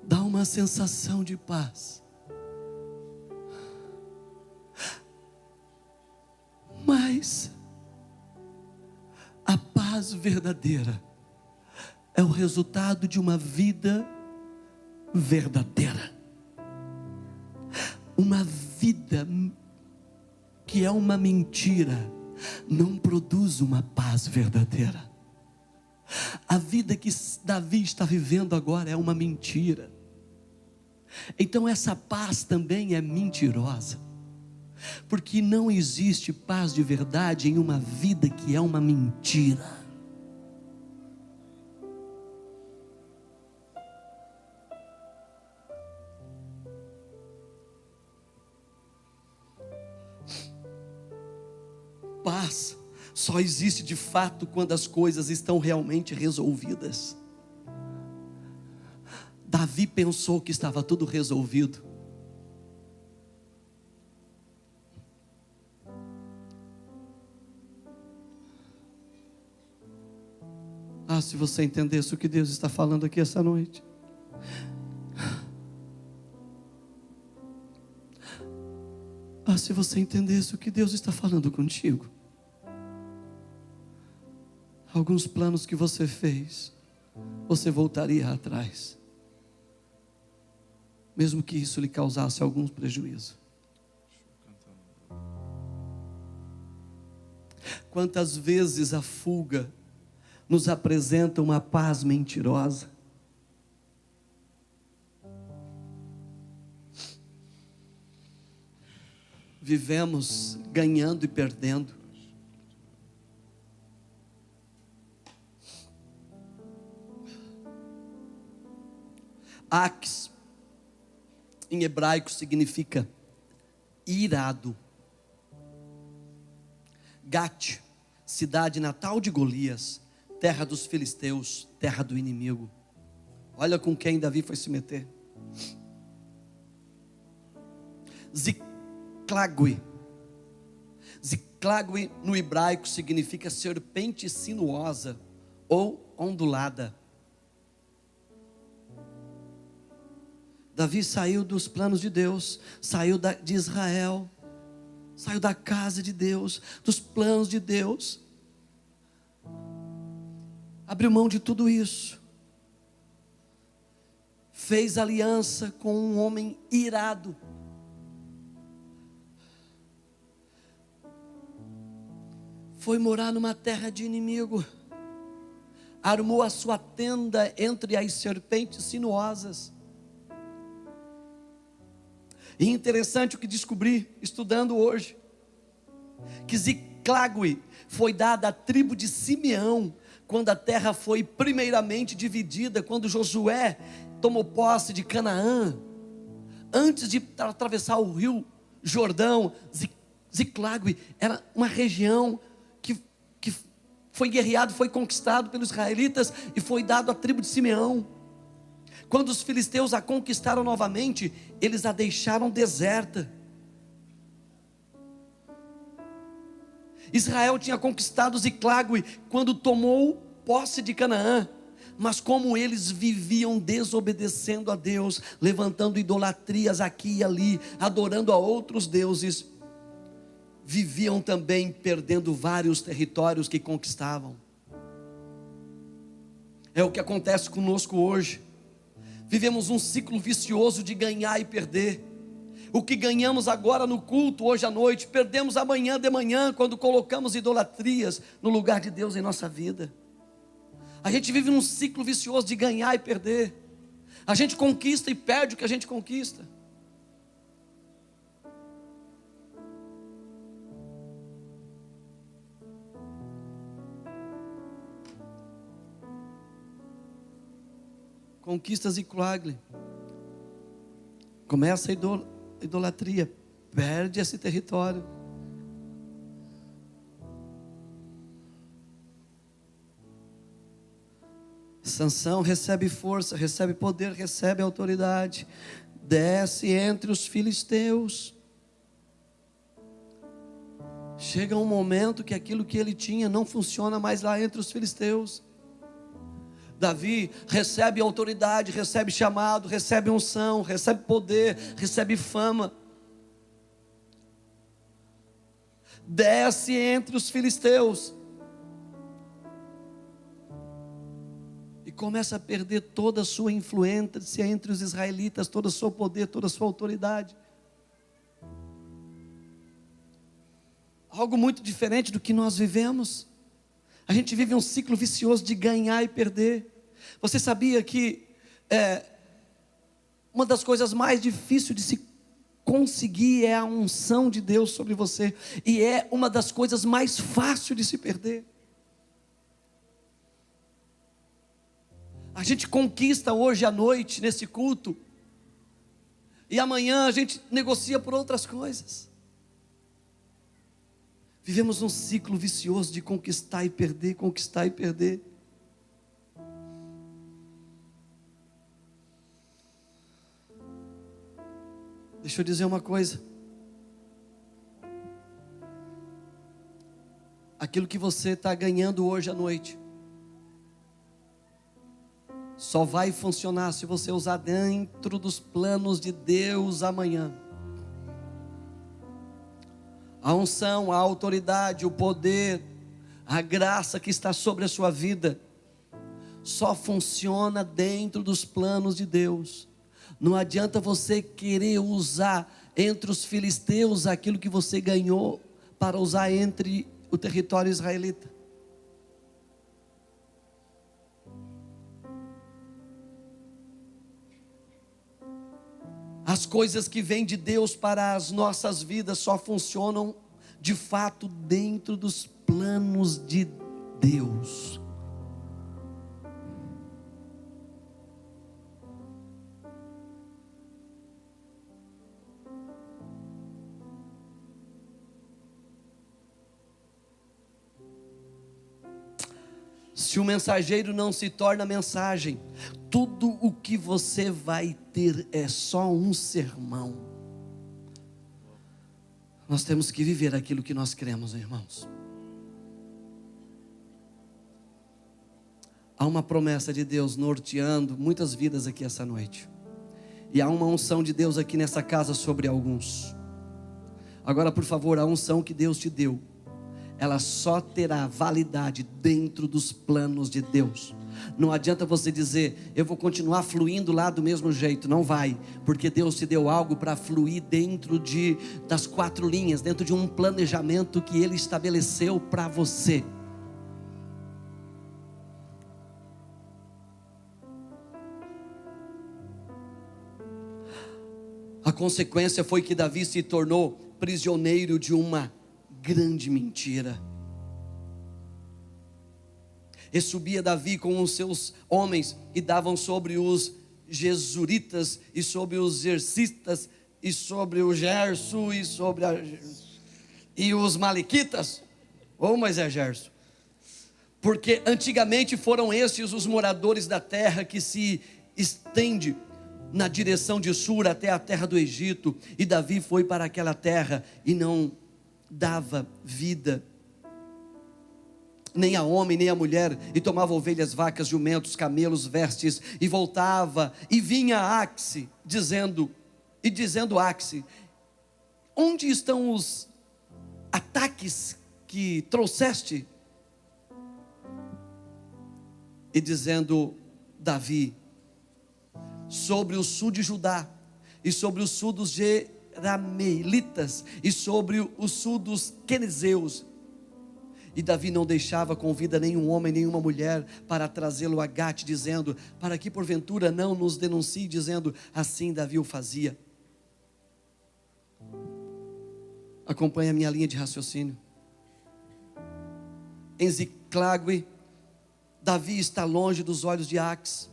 Dá uma sensação de paz. Mas a paz verdadeira é o resultado de uma vida verdadeira. Uma vida que é uma mentira não produz uma paz verdadeira. A vida que Davi está vivendo agora é uma mentira. Então essa paz também é mentirosa, porque não existe paz de verdade em uma vida que é uma mentira. Paz só existe de fato quando as coisas estão realmente resolvidas. Davi pensou que estava tudo resolvido. Se você entendesse o que Deus está falando aqui essa noite. Se você entendesse o que Deus está falando contigo. Alguns planos que você fez, você voltaria atrás, mesmo que isso lhe causasse algum prejuízo. Quantas vezes a fuga nos apresenta uma paz mentirosa? Vivemos ganhando e perdendo. Aques, em hebraico, significa irado. Gate cidade natal de Golias, terra dos filisteus, terra do inimigo. Olha com quem Davi foi se meter. Ziclague. Ziclague no hebraico significa serpente sinuosa ou ondulada. Davi saiu dos planos de Deus, saiu de Israel, saiu da casa de Deus, dos planos de Deus, abriu mão de tudo isso, fez aliança com um homem irado, foi morar numa terra de inimigo, armou a sua tenda entre as serpentes sinuosas. E interessante o que descobri estudando hoje, que Ziclague foi dada à tribo de Simeão quando a terra foi primeiramente dividida, quando Josué tomou posse de Canaã. Antes de atravessar o rio Jordão, Ziclague era uma região que foi guerreado, foi conquistado pelos israelitas e foi dado à tribo de Simeão. Quando os filisteus a conquistaram novamente, eles a deixaram deserta. Israel tinha conquistado Ziclague quando tomou posse de Canaã, mas como eles viviam desobedecendo a Deus, levantando idolatrias aqui e ali, adorando a outros deuses, viviam também perdendo vários territórios que conquistavam. É o que acontece conosco hoje. Vivemos um ciclo vicioso de ganhar e perder. O que ganhamos agora no culto, hoje à noite, perdemos amanhã de manhã, quando colocamos idolatrias no lugar de Deus em nossa vida. A gente vive num ciclo vicioso de ganhar e perder. A gente conquista e perde o que a gente conquista. Conquistas e Ziclague. Começa a idolatria, perde esse território. Sansão recebe força, recebe poder, recebe autoridade, desce entre os filisteus. Chega um momento que aquilo que ele tinha não funciona mais lá entre os filisteus. Davi recebe autoridade, recebe chamado, recebe unção, recebe poder, recebe fama. Desce entre os filisteus. E começa a perder toda a sua influência entre os israelitas, todo o seu poder, toda a sua autoridade. Algo muito diferente do que nós vivemos. A gente vive um ciclo vicioso de ganhar e perder. Você sabia que uma das coisas mais difíceis de se conseguir é a unção de Deus sobre você, e é uma das coisas mais fáceis de se perder. A gente conquista hoje à noite nesse culto, e amanhã a gente negocia por outras coisas. Vivemos um ciclo vicioso de conquistar e perder, conquistar e perder. Deixa eu dizer uma coisa. Aquilo que você está ganhando hoje à noite só vai funcionar se você usar dentro dos planos de Deus amanhã. A unção, a autoridade, o poder, a graça que está sobre a sua vida só funciona dentro dos planos de Deus. Não adianta você querer usar entre os filisteus aquilo que você ganhou para usar entre o território israelita. As coisas que vêm de Deus para as nossas vidas só funcionam de fato dentro dos planos de Deus. Se o mensageiro não se torna mensagem, tudo o que você vai ter é só um sermão. Nós temos que viver aquilo que nós cremos, irmãos. Há uma promessa de Deus norteando muitas vidas aqui essa noite. E há uma unção de Deus aqui nessa casa sobre alguns. Agora, por favor, a unção que Deus te deu, ela só terá validade dentro dos planos de Deus. Não adianta você dizer, eu vou continuar fluindo lá do mesmo jeito. Não vai, porque Deus te deu algo para fluir dentro das 4 linhas, dentro de um planejamento que Ele estabeleceu para você. A consequência foi que Davi se tornou prisioneiro de uma grande mentira. E subia Davi com os seus homens e davam sobre os Gesuritas e sobre os Jersitas e sobre o Gerso e os Malequitas. Mas é Gerso. Porque antigamente foram esses os moradores da terra que se estende na direção de Sur até a terra do Egito. E Davi foi para aquela terra e não dava vida nem a homem nem a mulher, e tomava ovelhas, vacas, jumentos, camelos, vestes, e voltava e vinha a Axe, dizendo Axe, onde estão os ataques que trouxeste? E dizendo Davi, sobre o sul de Judá, e sobre o sul dos Jeramelitas, e sobre o sul dos Quenezeus. E Davi não deixava com vida nenhum homem, nenhuma mulher, para trazê-lo a Gate, dizendo, para que porventura não nos denuncie, dizendo, assim Davi o fazia. Acompanhe a minha linha de raciocínio. Em Ziclague, Davi está longe dos olhos de Axe,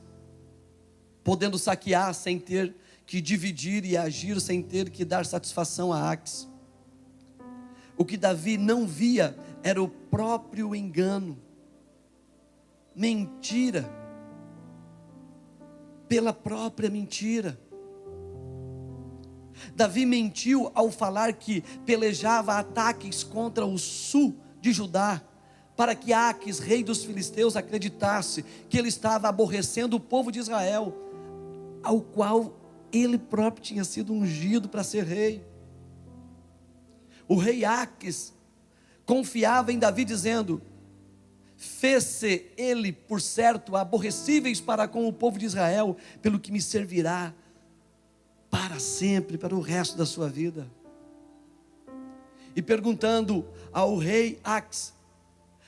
podendo saquear sem ter que dividir e agir sem ter que dar satisfação a Axe. O que Davi não via era o próprio engano, mentira, pela própria mentira. Davi mentiu ao falar que pelejava ataques contra o sul de Judá, para que Aques, rei dos filisteus, acreditasse que ele estava aborrecendo o povo de Israel, ao qual ele próprio tinha sido ungido para ser rei. O rei Aques confiava em Davi, dizendo, fez-se ele por certo aborrecíveis para com o povo de Israel, pelo que me servirá para sempre, para o resto da sua vida. E perguntando ao rei Aques,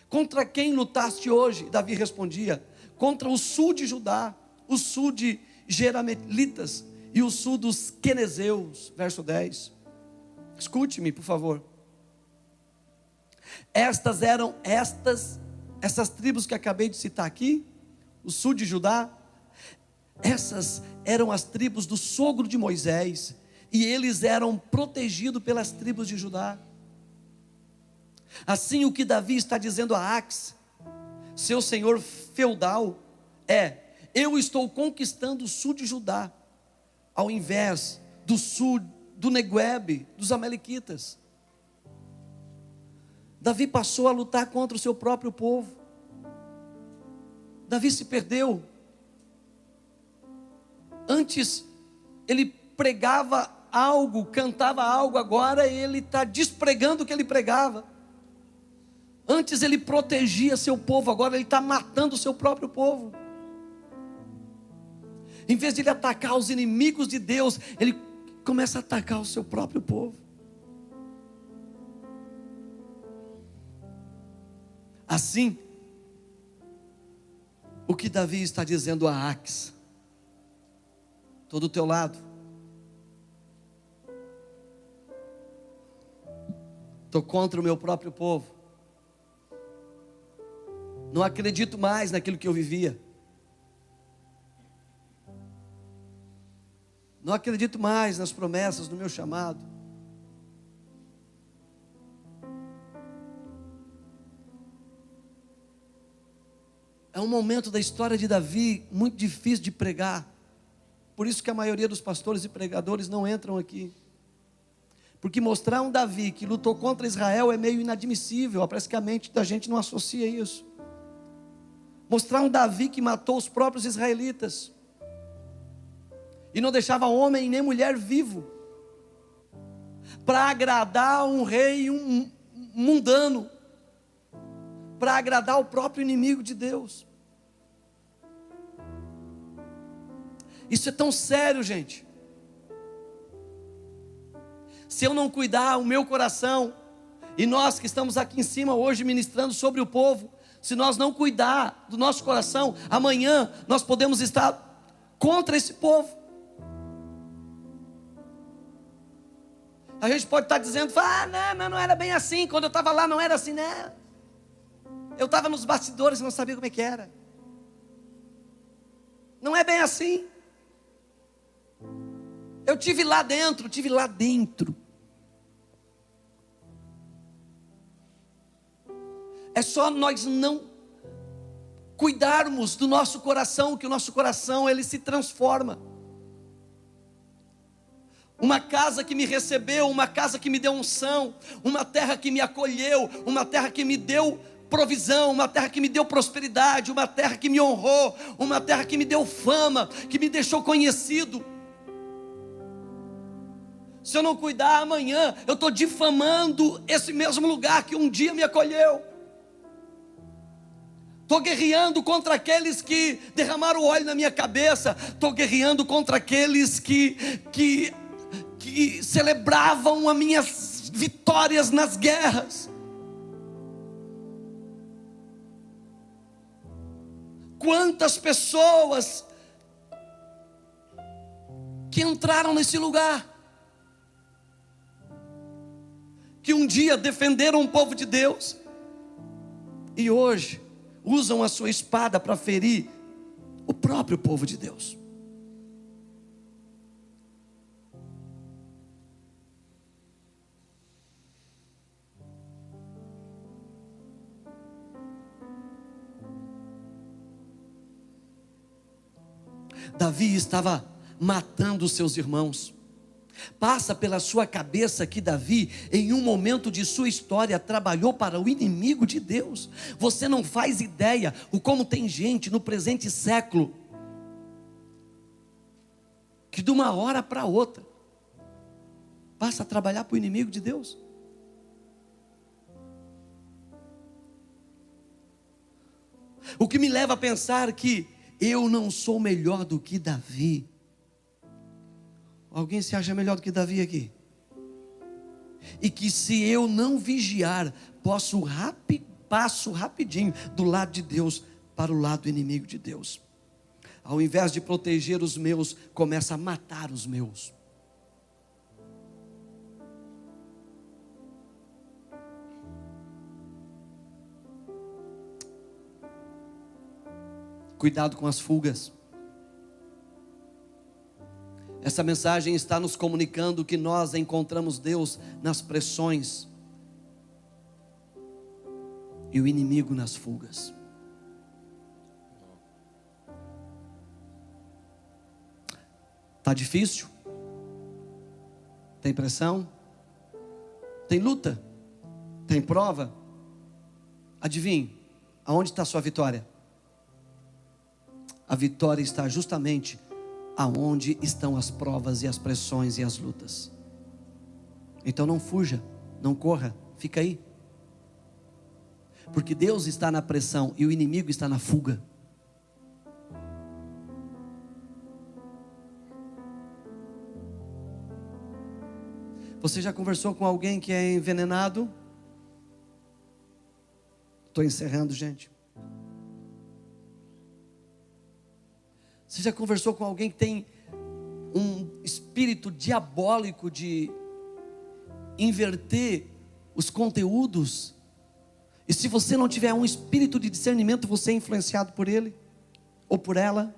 contra quem lutaste hoje? Davi respondia, contra o sul de Judá, o sul de Jeramelitas e o sul dos Quenezeus. Verso 10. Escute-me, por favor. Essas tribos que acabei de citar aqui, o sul de Judá, essas eram as tribos do sogro de Moisés, e eles eram protegidos pelas tribos de Judá. Assim, o que Davi está dizendo a Axe, seu senhor feudal, eu estou conquistando o sul de Judá, ao invés do sul do Neguebe, dos Amalequitas. Davi passou a lutar contra o seu próprio povo. Davi se perdeu. Antes ele pregava algo, cantava algo, agora ele está despregando o que ele pregava. Antes ele protegia seu povo, agora ele está matando o seu próprio povo. Em vez de ele atacar os inimigos de Deus, ele começa a atacar o seu próprio povo. Assim, o que Davi está dizendo a Axe, estou do teu lado, estou contra o meu próprio povo, não acredito mais naquilo que eu vivia, não acredito mais nas promessas do meu chamado. É um momento da história de Davi muito difícil de pregar. Por isso que a maioria dos pastores e pregadores não entram aqui. Porque mostrar um Davi que lutou contra Israel é meio inadmissível. Parece que a mente da gente não associa isso. Mostrar um Davi que matou os próprios israelitas. E não deixava homem nem mulher vivo. Para agradar um rei mundano. Para agradar o próprio inimigo de Deus. Isso é tão sério, gente. Se eu não cuidar o meu coração, e nós que estamos aqui em cima hoje ministrando sobre o povo, se nós não cuidar do nosso coração, amanhã nós podemos estar contra esse povo. A gente pode estar dizendo, não era bem assim, quando eu estava lá não era assim, né? Eu estava nos bastidores e não sabia como é que era. Não é bem assim. Eu tive lá dentro. É só nós não cuidarmos do nosso coração, que o nosso coração ele se transforma. Uma casa que me recebeu, uma casa que me deu unção, uma terra que me acolheu, uma terra que me deu provisão, uma terra que me deu prosperidade, uma terra que me honrou, uma terra que me deu fama, que me deixou conhecido. Se eu não cuidar, amanhã eu estou difamando esse mesmo lugar que um dia me acolheu. Estou guerreando contra aqueles que derramaram óleo na minha cabeça. Estou guerreando contra aqueles que celebravam as minhas vitórias nas guerras. Quantas pessoas que entraram nesse lugar, que um dia defenderam o povo de Deus, e hoje usam a sua espada para ferir o próprio povo de Deus. Davi estava matando os seus irmãos. Passa pela sua cabeça que Davi, em um momento de sua história, trabalhou para o inimigo de Deus. Você não faz ideia o como tem gente no presente século que de uma hora para outra passa a trabalhar para o inimigo de Deus. O que me leva a pensar que eu não sou melhor do que Davi. Alguém se acha melhor do que Davi aqui? E que se eu não vigiar, passo rapidinho do lado de Deus para o lado do inimigo de Deus. Ao invés de proteger os meus, começa a matar os meus. Cuidado com as fugas. Essa mensagem está nos comunicando que nós encontramos Deus nas pressões e o inimigo nas fugas. Está difícil? Tem pressão? Tem luta? Tem prova? Adivinhe, aonde está a sua vitória? A vitória está justamente aonde estão as provas e as pressões e as lutas. Então não fuja, não corra, fica aí. Porque Deus está na pressão e o inimigo está na fuga. Você já conversou com alguém que é envenenado? Estou encerrando, gente. Você já conversou com alguém que tem um espírito diabólico de inverter os conteúdos? E se você não tiver um espírito de discernimento, você é influenciado por ele ou por ela?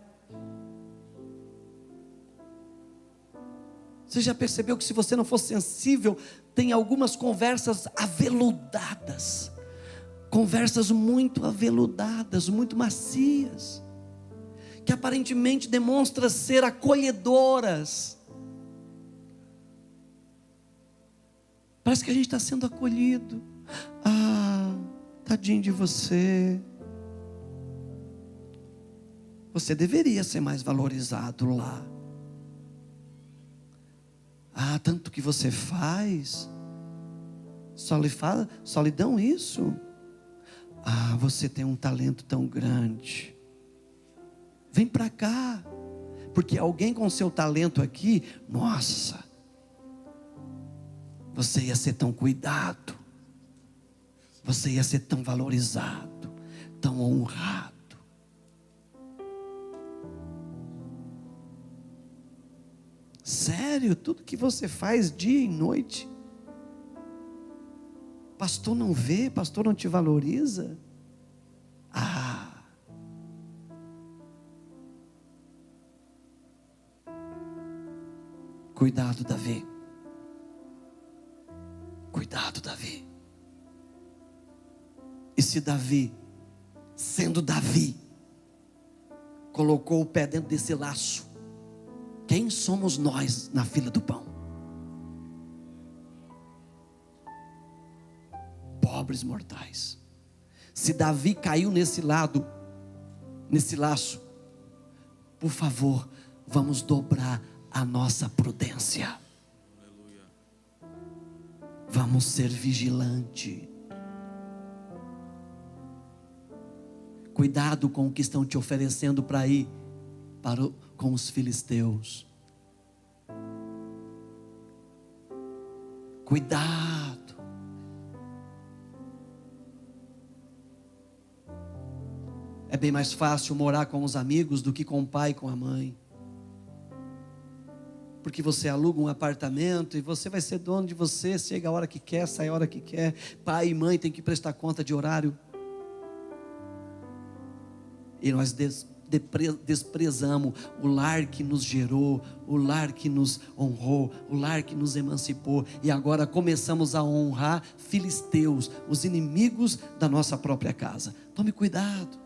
Você já percebeu que se você não for sensível, tem algumas conversas aveludadas, conversas muito aveludadas, muito macias, que aparentemente demonstram ser acolhedoras. Parece que a gente está sendo acolhido. Ah, tadinho de você. Você deveria ser mais valorizado lá. Ah, tanto que você faz. Só lhe dão isso. Ah, você tem um talento tão grande. Vem para cá. Porque alguém com seu talento aqui, nossa, você ia ser tão cuidado. Você ia ser tão valorizado, tão honrado. Sério, tudo que você faz dia e noite, pastor não vê, pastor não te valoriza? Ah, cuidado, Davi. Cuidado, Davi. E se Davi, sendo Davi, colocou o pé dentro desse laço, quem somos nós na fila do pão? Pobres mortais. Se Davi caiu nesse laço, por favor, vamos dobrar a nossa prudência. Vamos ser vigilantes. Cuidado com o que estão te oferecendo para ir com os filisteus. Cuidado. É bem mais fácil morar com os amigos do que com o pai e com a mãe. Porque você aluga um apartamento e você vai ser dono de você, chega a hora que quer, sai a hora que quer. Pai e mãe têm que prestar conta de horário. E nós desprezamos o lar que nos gerou, o lar que nos honrou, o lar que nos emancipou. E agora começamos a honrar filisteus, os inimigos da nossa própria casa. Tome cuidado.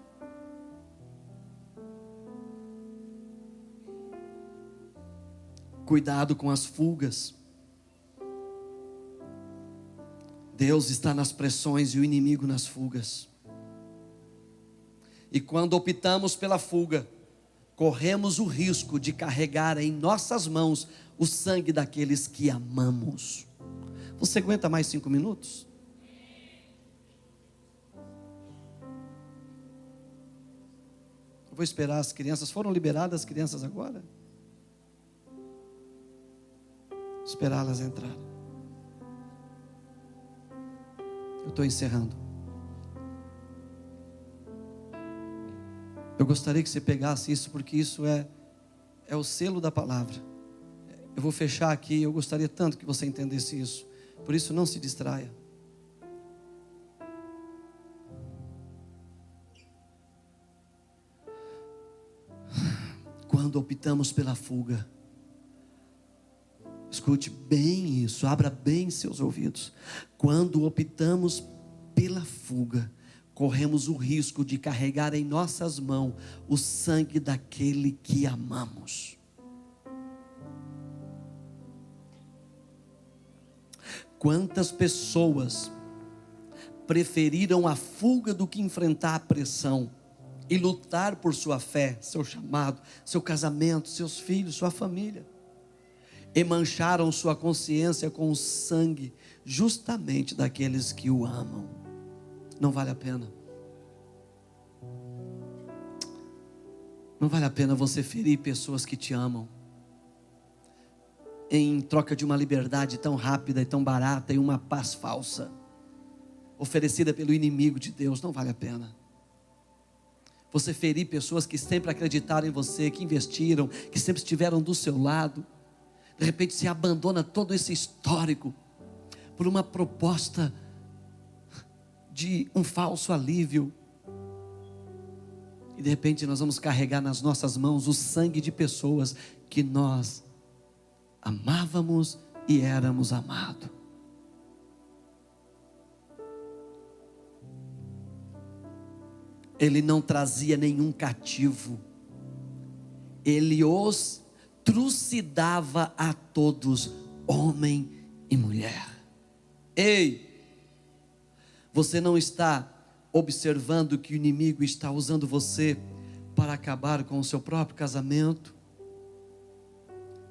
Cuidado com as fugas. Deus está nas pressões e o inimigo nas fugas. E quando optamos pela fuga, corremos o risco de carregar em nossas mãos o sangue daqueles que amamos. Você aguenta mais 5 minutos? Eu vou esperar as crianças. Foram liberadas as crianças agora? Esperá-las entrar. Eu estou encerrando. Eu gostaria que você pegasse isso, porque isso é o selo da palavra. Eu vou fechar aqui. Eu gostaria tanto que você entendesse isso. Por isso, não se distraia. Quando optamos pela fuga, escute bem isso, abra bem seus ouvidos. Quando optamos pela fuga, corremos o risco de carregar em nossas mãos o sangue daquele que amamos. Quantas pessoas preferiram a fuga do que enfrentar a pressão e lutar por sua fé, seu chamado, seu casamento, seus filhos, sua família? E mancharam sua consciência com o sangue justamente daqueles que o amam. Não vale a pena. Não vale a pena você ferir pessoas que te amam em troca de uma liberdade tão rápida e tão barata e uma paz falsa oferecida pelo inimigo de Deus. Não vale a pena. Você ferir pessoas que sempre acreditaram em você, que investiram, que sempre estiveram do seu lado. De repente se abandona todo esse histórico por uma proposta de um falso alívio. E de repente nós vamos carregar nas nossas mãos o sangue de pessoas que nós amávamos e éramos amados. Ele não trazia nenhum cativo. Ele os trucidava a todos, homem e mulher. Ei, você não está observando que o inimigo está usando você para acabar com o seu próprio casamento,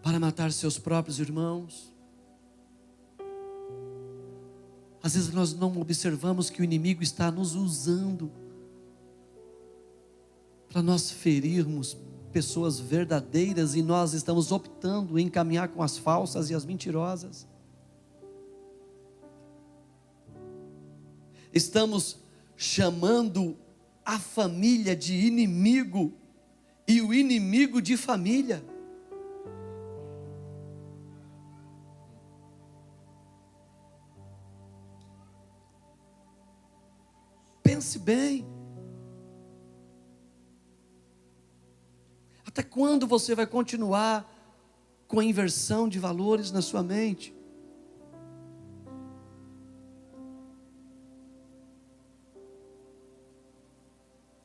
para matar seus próprios irmãos? Às vezes nós não observamos que o inimigo está nos usando para nós ferirmos pessoas verdadeiras, e nós estamos optando em caminhar com as falsas e as mentirosas. Estamos chamando a família de inimigo e o inimigo de família. Pense bem. Até quando você vai continuar com a inversão de valores na sua mente?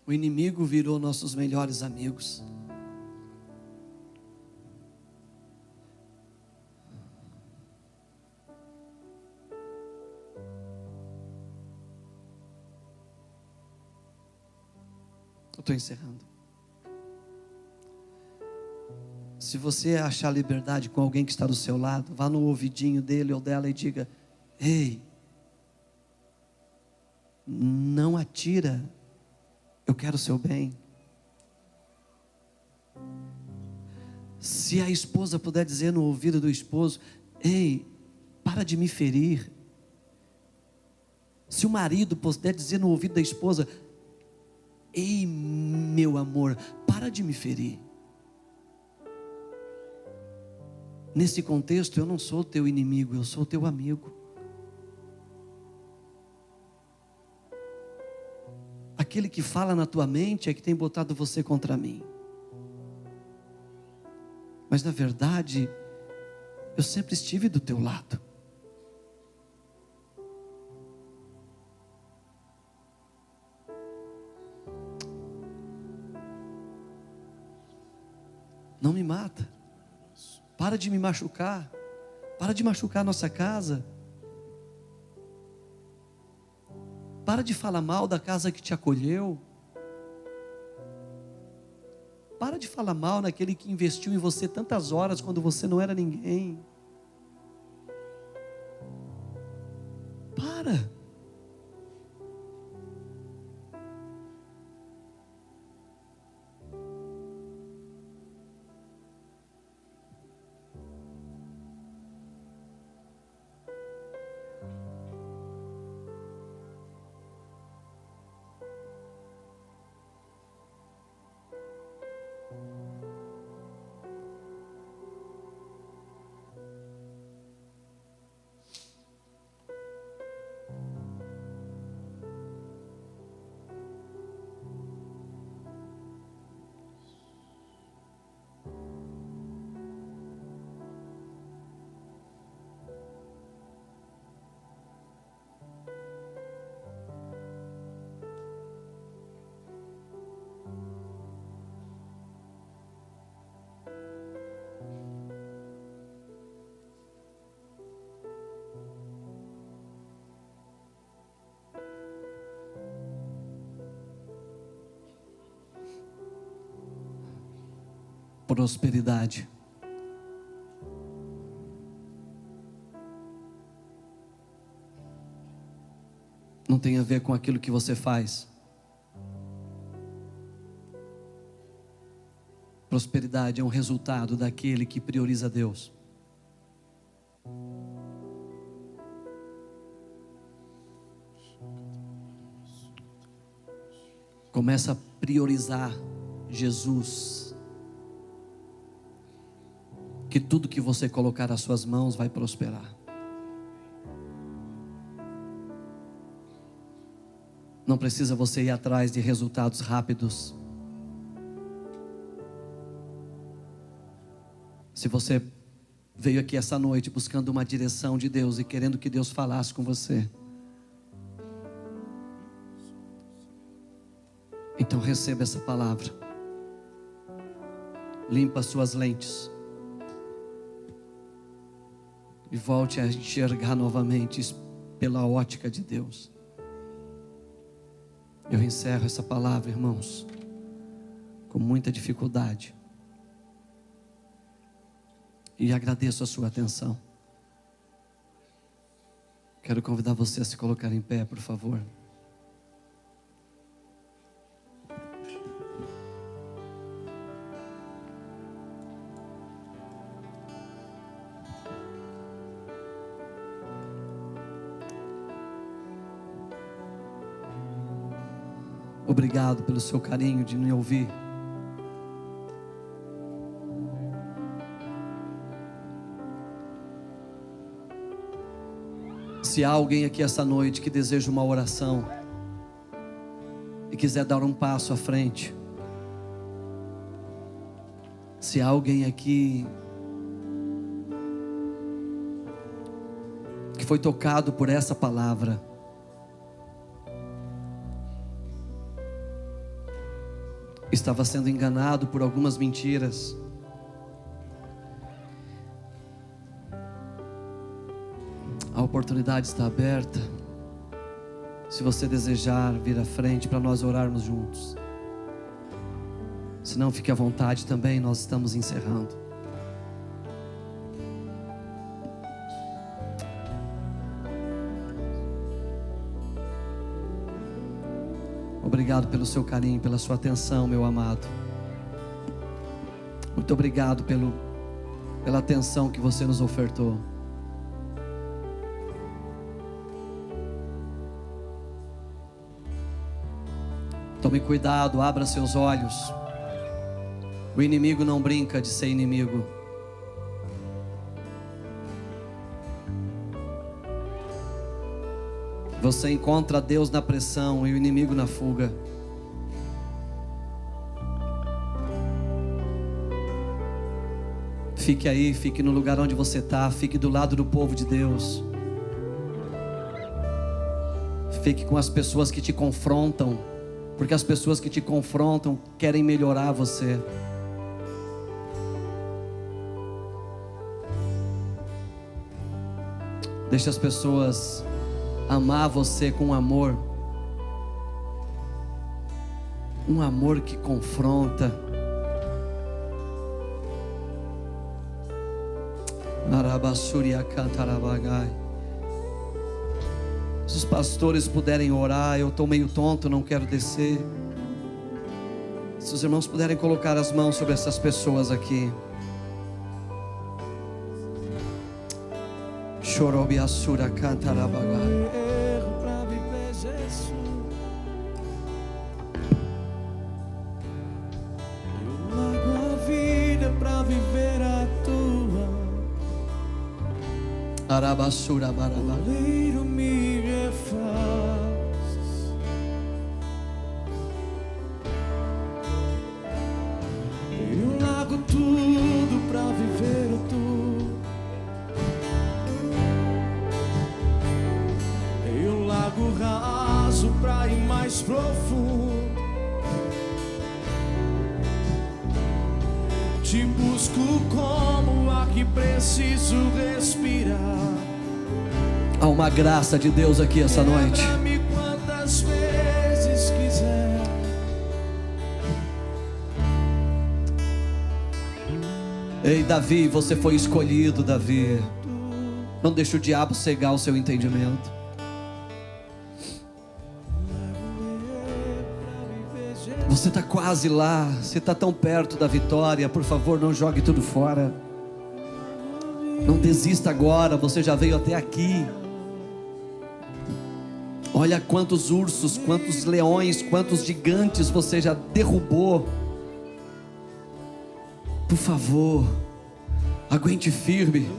O inimigo virou nossos melhores amigos. Eu estou encerrando. Se você achar liberdade com alguém que está do seu lado, vá no ouvidinho dele ou dela e diga: ei, não atira, eu quero o seu bem. Se a esposa puder dizer no ouvido do esposo: ei, para de me ferir. Se o marido puder dizer no ouvido da esposa: ei, meu amor, para de me ferir. Nesse contexto, eu não sou teu inimigo, eu sou teu amigo. Aquele que fala na tua mente é que tem botado você contra mim. Mas na verdade, eu sempre estive do teu lado. Não me mata. Para de me machucar. Para de machucar a nossa casa. Para de falar mal da casa que te acolheu. Para de falar mal naquele que investiu em você tantas horas quando você não era ninguém. Para. Prosperidade não tem a ver com aquilo que você faz. Prosperidade é um resultado daquele que prioriza Deus. Começa a priorizar Jesus. Que tudo que você colocar nas suas mãos vai prosperar. Não precisa você ir atrás de resultados rápidos. Se você veio aqui essa noite buscando uma direção de Deus e querendo que Deus falasse com você, Então receba essa palavra. Limpa as suas lentes. E volte a enxergar novamente pela ótica de Deus. Eu encerro essa palavra, irmãos, com muita dificuldade. E agradeço a sua atenção. Quero convidar você a se colocar em pé, por favor. Obrigado pelo seu carinho de me ouvir. Se há alguém aqui essa noite que deseja uma oração e quiser dar um passo à frente, se há alguém aqui que foi tocado por essa palavra, estava sendo enganado por algumas mentiras, a oportunidade está aberta. Se você desejar vir à frente para nós orarmos juntos, se não, fique à vontade também, nós estamos encerrando. Obrigado pelo seu carinho, pela sua atenção, meu amado. Muito obrigado pela atenção que você nos ofertou. Tome cuidado, abra seus olhos. O inimigo não brinca de ser inimigo. Você encontra Deus na pressão e o inimigo na fuga. Fique aí, fique no lugar onde você está, fique do lado do povo de Deus. Fique com as pessoas que te confrontam, porque as pessoas que te confrontam querem melhorar você. Deixe as pessoas amar você com amor, um amor que confronta. Se os pastores puderem orar, eu estou meio tonto, não quero descer. Se os irmãos puderem colocar as mãos sobre essas pessoas aqui. Chorobiassura cantarabagai. Arabassura barabá. Me refaz. Eu largo tudo pra viver o tu. Eu largo raso pra ir mais profundo. Te busco como ar que preciso respirar. Há uma graça de Deus aqui essa noite. Quebra-me quantas vezes quiser. Ei, Davi, você foi escolhido, Davi. Não deixe o diabo cegar o seu entendimento. Você está quase lá, você está tão perto da vitória. Por favor, não jogue tudo fora. Não desista agora, você já veio até aqui. Olha quantos ursos, quantos leões, quantos gigantes você já derrubou. Por favor, aguente firme.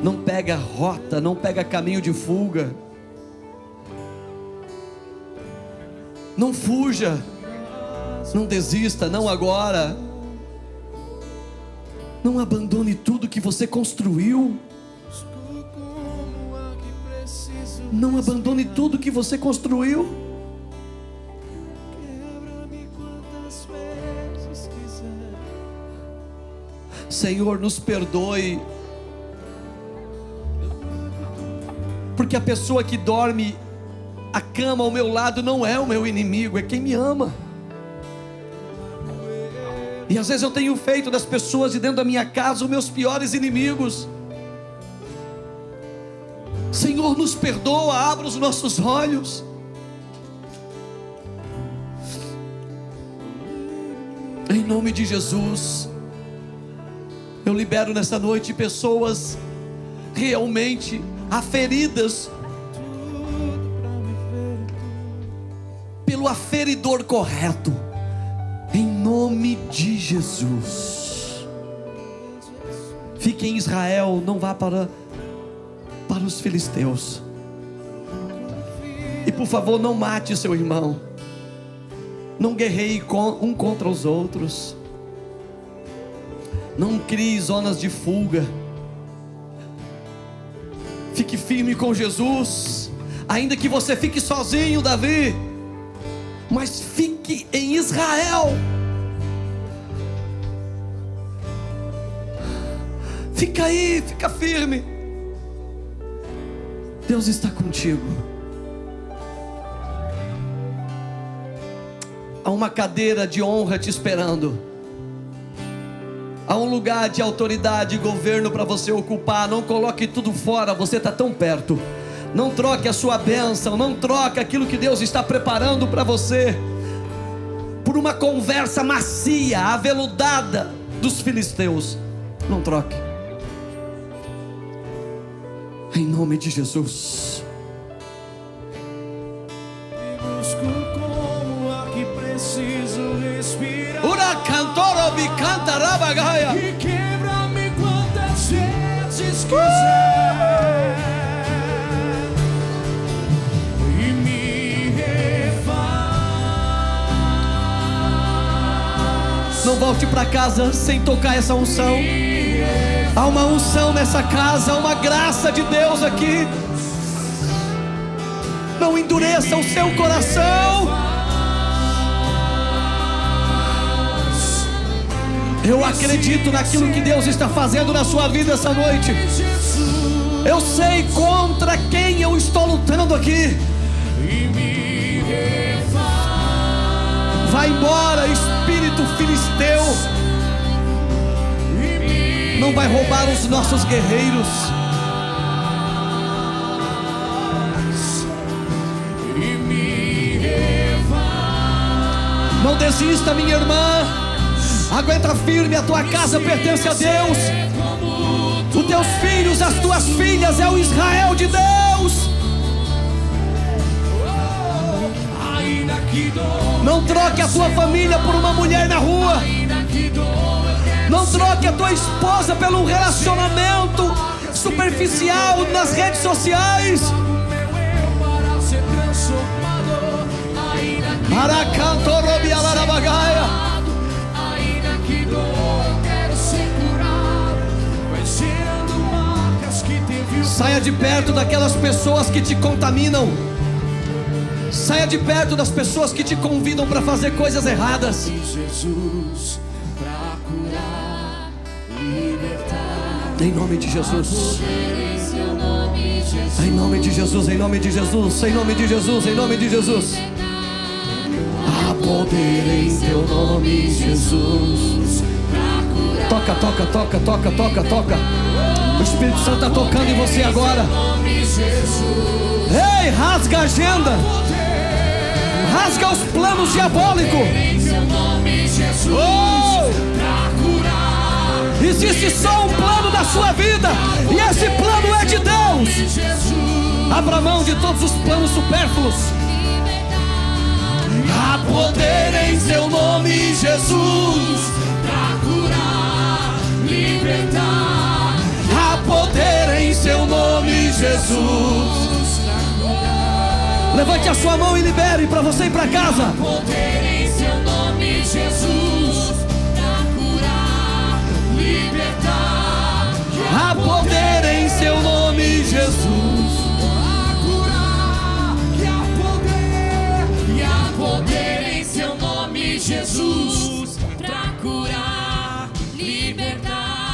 Não pega rota, não pega caminho de fuga. Não fuja. Não desista, não agora. Não abandone tudo que você construiu. Não abandone tudo que você construiu. Senhor, nos perdoe, porque a pessoa que dorme a cama ao meu lado não é o meu inimigo, é quem me ama. E às vezes eu tenho feito das pessoas de dentro da minha casa os meus piores inimigos. Senhor, nos perdoa, abra os nossos olhos. Em nome de Jesus, eu libero nessa noite pessoas realmente aferidas pelo aferidor correto, em nome de Jesus. Fique em Israel, não vá para os filisteus. E por favor, não mate seu irmão, não guerreie um contra os outros, não crie zonas de fuga. Fique firme com Jesus, ainda que você fique sozinho, Davi, mas fique em Israel. Fica aí, fica firme. Deus está contigo. Há uma cadeira de honra te esperando. Há um lugar de autoridade e governo para você ocupar. Não coloque tudo fora, você está tão perto. Não troque a sua bênção, não troque aquilo que Deus está preparando para você por uma conversa macia, aveludada dos filisteus. Não troque. Em nome de Jesus. Busco como a que preciso respirar. E quebra-me quantas vezes quiser. E me refaz. Não volte para casa sem tocar essa unção. Há uma unção nessa casa, há uma graça de Deus aqui. Não endureça o seu coração. Eu acredito naquilo que Deus está fazendo na sua vida essa noite. Eu sei contra quem eu estou lutando aqui. Vai embora, espírito filisteu. Não vai roubar os nossos guerreiros. Não desista, minha irmã. Aguenta firme, a tua casa pertence a Deus. Os teus filhos, as tuas filhas é o Israel de Deus. Não troque a tua família por uma mulher na rua. Não troque a tua esposa pelo relacionamento superficial nas redes sociais. Saia de perto daquelas pessoas que te contaminam. Saia de perto das pessoas que te convidam para fazer coisas erradas. Jesus, pra curar, libertar. Em nome de Jesus. Em nome de Jesus, em nome de Jesus, em nome de Jesus, em nome de Jesus. Há poder em teu nome, Jesus. Toca, toca, toca, toca, toca, toca. O Espírito Santo está tocando em você agora. Ei, rasga a agenda. Rasga os planos diabólicos. Oh! Existe só um plano na sua vida, e esse plano é de Deus. Abra mão de todos os planos supérfluos. Há poder em seu nome, Jesus, pra curar, libertar. Há poder em seu nome, Jesus. Levante a sua mão e libere para você ir para casa. Há poder em seu nome, Jesus, pra curar, libertar. Há poder em seu nome, Jesus. E há poder em seu nome, Jesus, pra curar, libertar.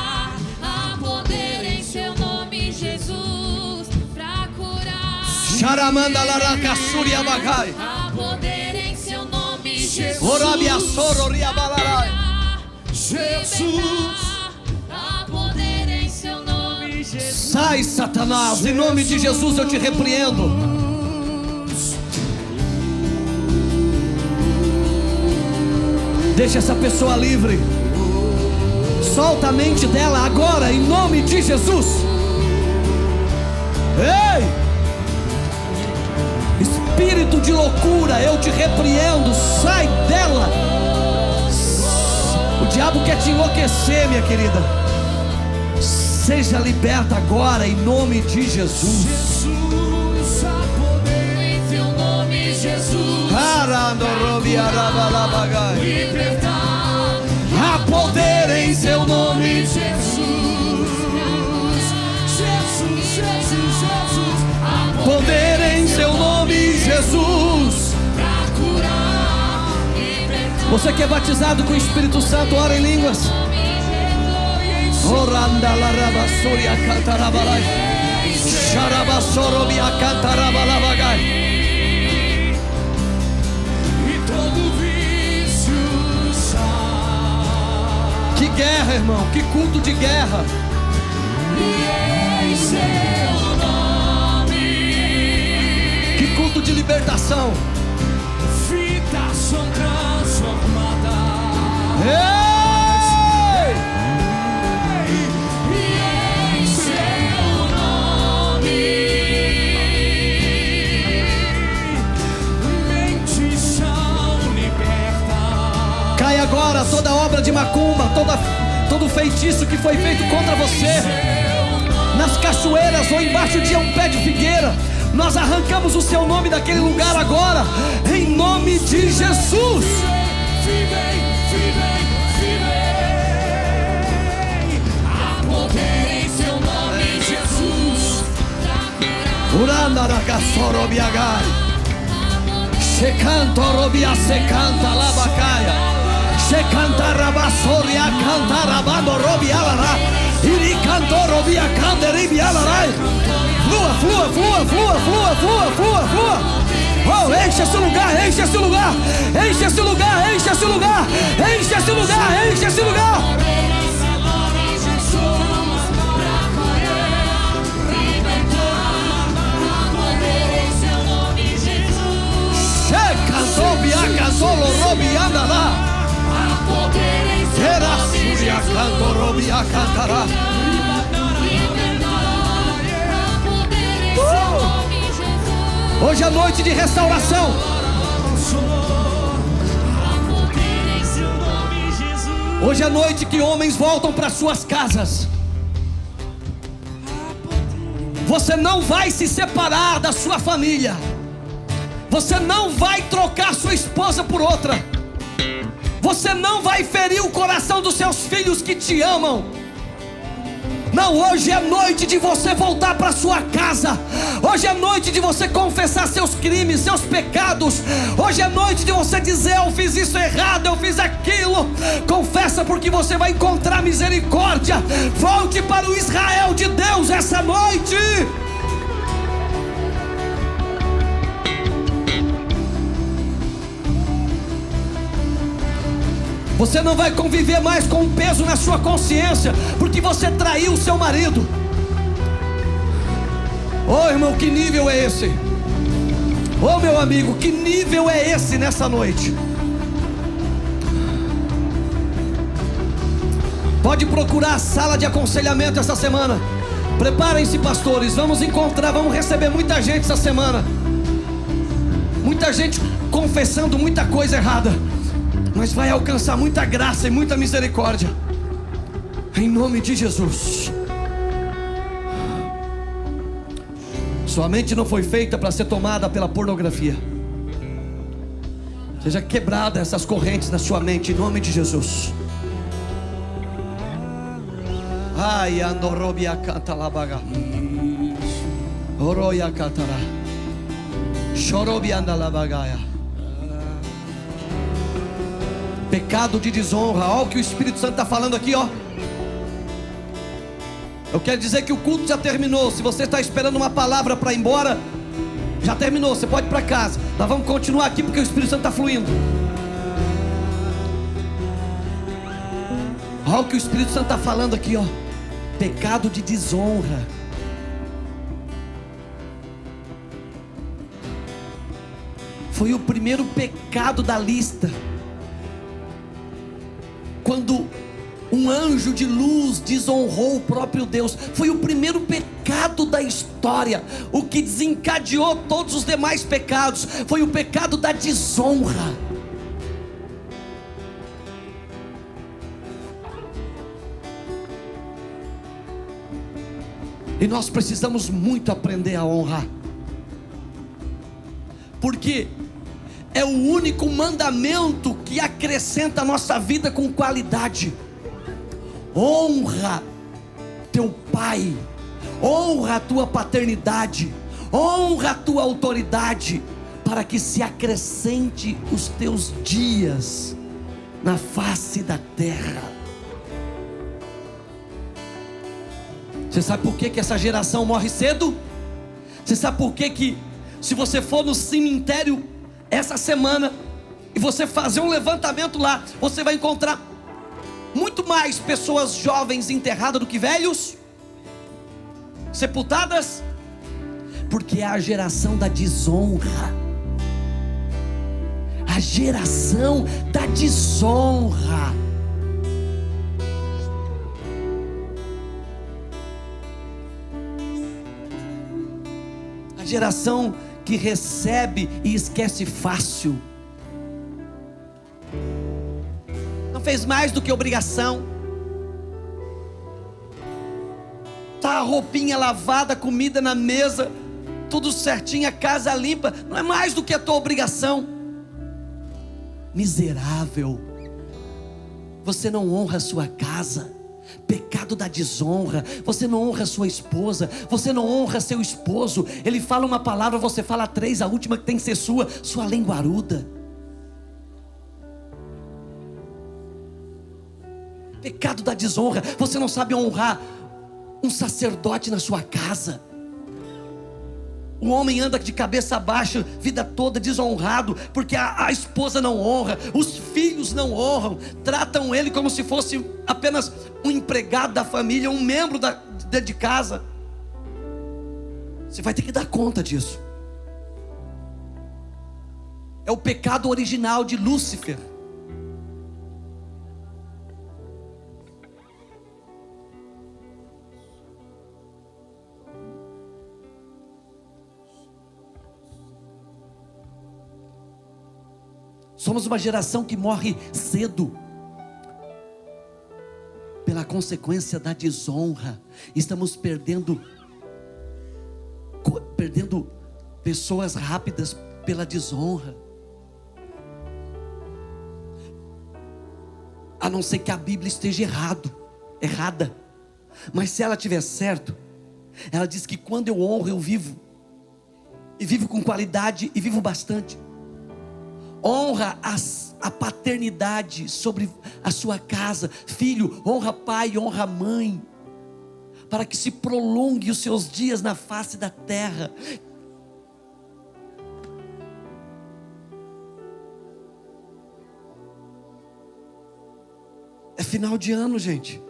Sharamanda Laracassuria Bagai. Há poder em seu nome, Jesus. Orabia Sororia Balarai. Jesus. Há poder em seu nome, Jesus. Sai, Satanás, em nome de Jesus eu te repreendo. Deixa essa pessoa livre. Solta a mente dela agora, em nome de Jesus. Ei! Espírito de loucura, eu te repreendo. Sai dela. O diabo quer te enlouquecer, minha querida. Seja liberta agora, em nome de Jesus. Jesus, há poder Em seu nome, Jesus. libertar. Há poder em seu nome. Jesus, Jesus, Jesus, Jesus. Há Poder em seu nome, Jesus. pra curar. Você que é batizado com o Espírito Santo, ora em línguas. Oranda larabassuria cantarabalai. Xarabasorobia cantarabalavagai. E todo vício sai. Que guerra, irmão, que culto de guerra. E em seu nome, Que culto de libertação. vidas são transformadas. Ei! E em seu nome, mentes são libertas. Cai agora toda obra de macumba, todo feitiço que foi feito contra você. Nas cachoeiras ou embaixo de um pé de figueira, nós arrancamos o seu nome daquele lugar agora, em nome de Jesus. Vivem, vivem, vivem. Há poder em seu nome, Jesus. Urandaragassorobiagai. Shekantorobia secanta labacaia. Shekantarabassoria cantarabandorobialara. Iricantorobia canderibialarai. Flua, flua, flua, flua, flua, flua, flua, flua. Oh, enche esse lugar, enche esse lugar. Enche esse lugar, enche esse lugar. Enche esse lugar, enche esse lugar. Hoje é noite de restauração. Hoje é noite que homens voltam para suas casas. Você não vai se separar da sua família. Você não vai trocar sua esposa por outra. Você não vai ferir o coração dos seus filhos que te amam. Não, hoje é noite de você voltar para sua casa. Hoje é noite de você confessar seus crimes, seus pecados. Hoje é noite de você dizer: eu fiz isso errado, eu fiz aquilo. Confessa, porque você vai encontrar misericórdia. Volte para o Israel de Deus essa noite. Você não vai conviver mais com um peso na sua consciência, porque você traiu o seu marido. Oh, irmão, que nível é esse? Oh, meu amigo, que nível é esse nessa noite? Pode procurar a sala de aconselhamento essa semana. Preparem-se, pastores, vamos receber muita gente essa semana. Muita gente confessando muita coisa errada, mas vai alcançar muita graça e muita misericórdia, em nome de Jesus. Sua mente não foi feita para ser tomada pela pornografia. Seja quebrada essas correntes na sua mente, em nome de Jesus. Ai, andorobia catalabaga. Oroia catara. Chorobia andalabagaia. Pecado de desonra. Olha o que o Espírito Santo está falando aqui, ó. Eu quero dizer que o culto já terminou. Se você está esperando uma palavra para ir embora, Já terminou, você pode ir para casa. Nós vamos continuar aqui porque o Espírito Santo está fluindo. Olha o que o Espírito Santo está falando aqui, ó. Pecado de desonra. Foi o primeiro pecado da lista. Quando um anjo de luz desonrou o próprio Deus, foi o primeiro pecado da história. O que desencadeou todos os demais pecados foi o pecado da desonra. E nós precisamos muito aprender a honrar, porque é o único mandamento que acrescenta a nossa vida com qualidade. Honra teu pai, honra a tua paternidade, honra a tua autoridade, para que se acrescente os teus dias na face da terra. Você sabe por que essa geração morre cedo? Você sabe por que se você for no cemitério essa semana e você fazer um levantamento lá, você vai encontrar muito mais pessoas jovens enterradas do que velhos, sepultadas? Porque é a geração da desonra. A geração da desonra. A geração que recebe e esquece fácil. Não fez mais do que obrigação. Tá a roupinha lavada, comida na mesa, tudo certinho, a casa limpa. Não é mais do que a tua obrigação. Miserável. Você não honra a sua casa. Pecado da desonra. Você não honra sua esposa, você não honra seu esposo. Ele fala uma palavra, você fala três, a última que tem que ser sua linguaruda. Pecado da desonra. Você não sabe honrar um sacerdote na sua casa. O homem anda de cabeça baixa, vida toda desonrado, porque a esposa não honra, os filhos não honram, tratam ele como se fosse apenas um empregado da família, um membro de casa. Você vai ter que dar conta disso. É o pecado original de Lúcifer. Somos uma geração que morre cedo pela consequência da desonra. Estamos perdendo pessoas rápidas pela desonra. A não ser que a Bíblia esteja errada. Mas se ela estiver certo, ela diz que quando eu honro, eu vivo. E vivo com qualidade e vivo bastante. Honra a paternidade sobre a sua casa. Filho, honra pai, honra mãe, para que se prolongue os seus dias na face da terra. É final de ano, gente.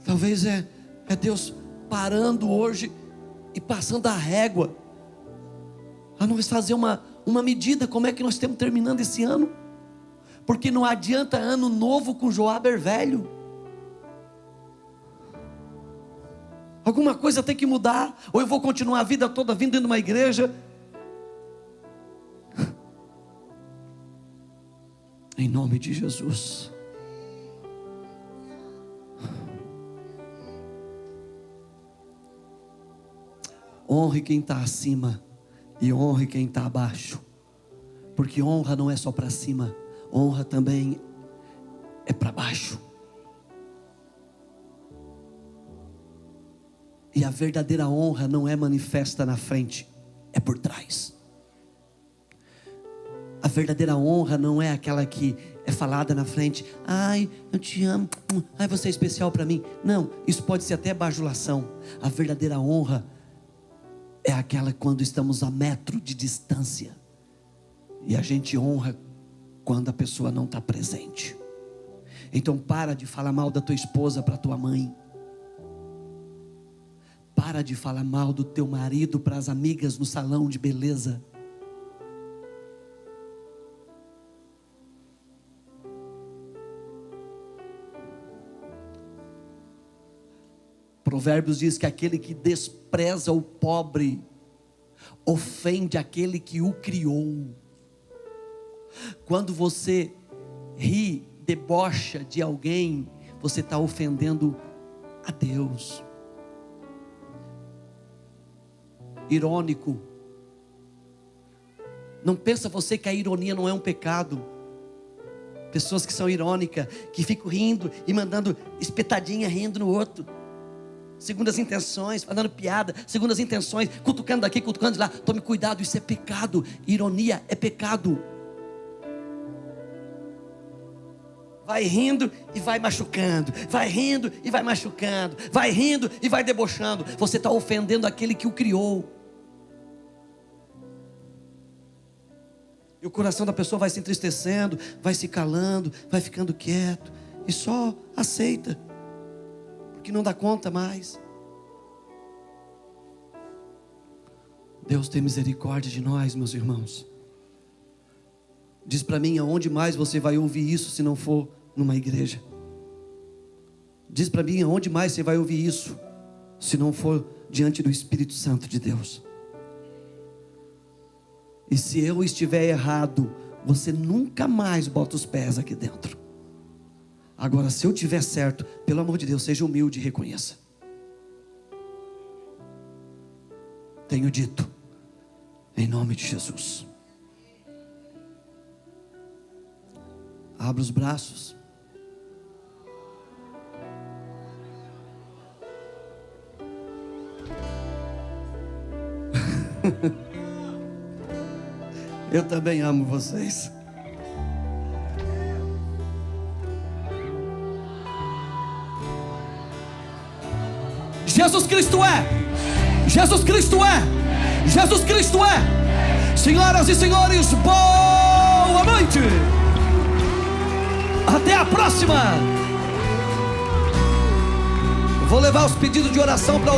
Talvez é Deus parando hoje e passando a régua, a nós fazer uma medida, como é que nós estamos terminando esse ano, porque não adianta ano novo com Joaber velho. Alguma coisa tem que mudar, ou eu vou continuar a vida toda vindo dentro de uma igreja. Em nome de Jesus. Honre quem está acima e honre quem está abaixo, porque honra não é só para cima, honra também é para baixo. E a verdadeira honra não é manifesta na frente, é por trás. A verdadeira honra não é aquela que é falada na frente. Ai, eu te amo. Ai, você é especial para mim. Não, isso pode ser até bajulação. A verdadeira honra é aquela quando estamos a metro de distância. E a gente honra quando a pessoa não está presente. Então para de falar mal da tua esposa para tua mãe. Para de falar mal do teu marido para as amigas no salão de beleza. Provérbios diz que aquele que despreza o pobre ofende aquele que o criou. Quando você ri, debocha de alguém, você está ofendendo a Deus. Irônico. Não pensa você que a ironia não é um pecado. Pessoas que são irônicas, que ficam rindo e mandando espetadinha rindo no outro. Segundo as intenções, falando piada, segundo as intenções, cutucando daqui, cutucando de lá. Tome cuidado, isso é pecado. Ironia é pecado. Vai rindo e vai machucando. Vai rindo e vai machucando. Vai rindo e vai debochando. Você está ofendendo aquele que o criou. E o coração da pessoa vai se entristecendo, vai se calando, vai ficando quieto. E só aceita. Porque não dá conta mais. Deus tem misericórdia de nós, meus irmãos. Diz para mim, aonde mais você vai ouvir isso se não for numa igreja? Diz para mim, aonde mais você vai ouvir isso se não for diante do Espírito Santo de Deus? E se eu estiver errado, você nunca mais bota os pés aqui dentro. Agora, se eu estiver certo, pelo amor de Deus, seja humilde e reconheça. Tenho dito, em nome de Jesus. Abra os braços. Eu também amo vocês. Jesus Cristo é. Jesus Cristo é. Jesus Cristo é. Senhoras e senhores, boa noite. Até a próxima. Vou levar os pedidos de oração para orar.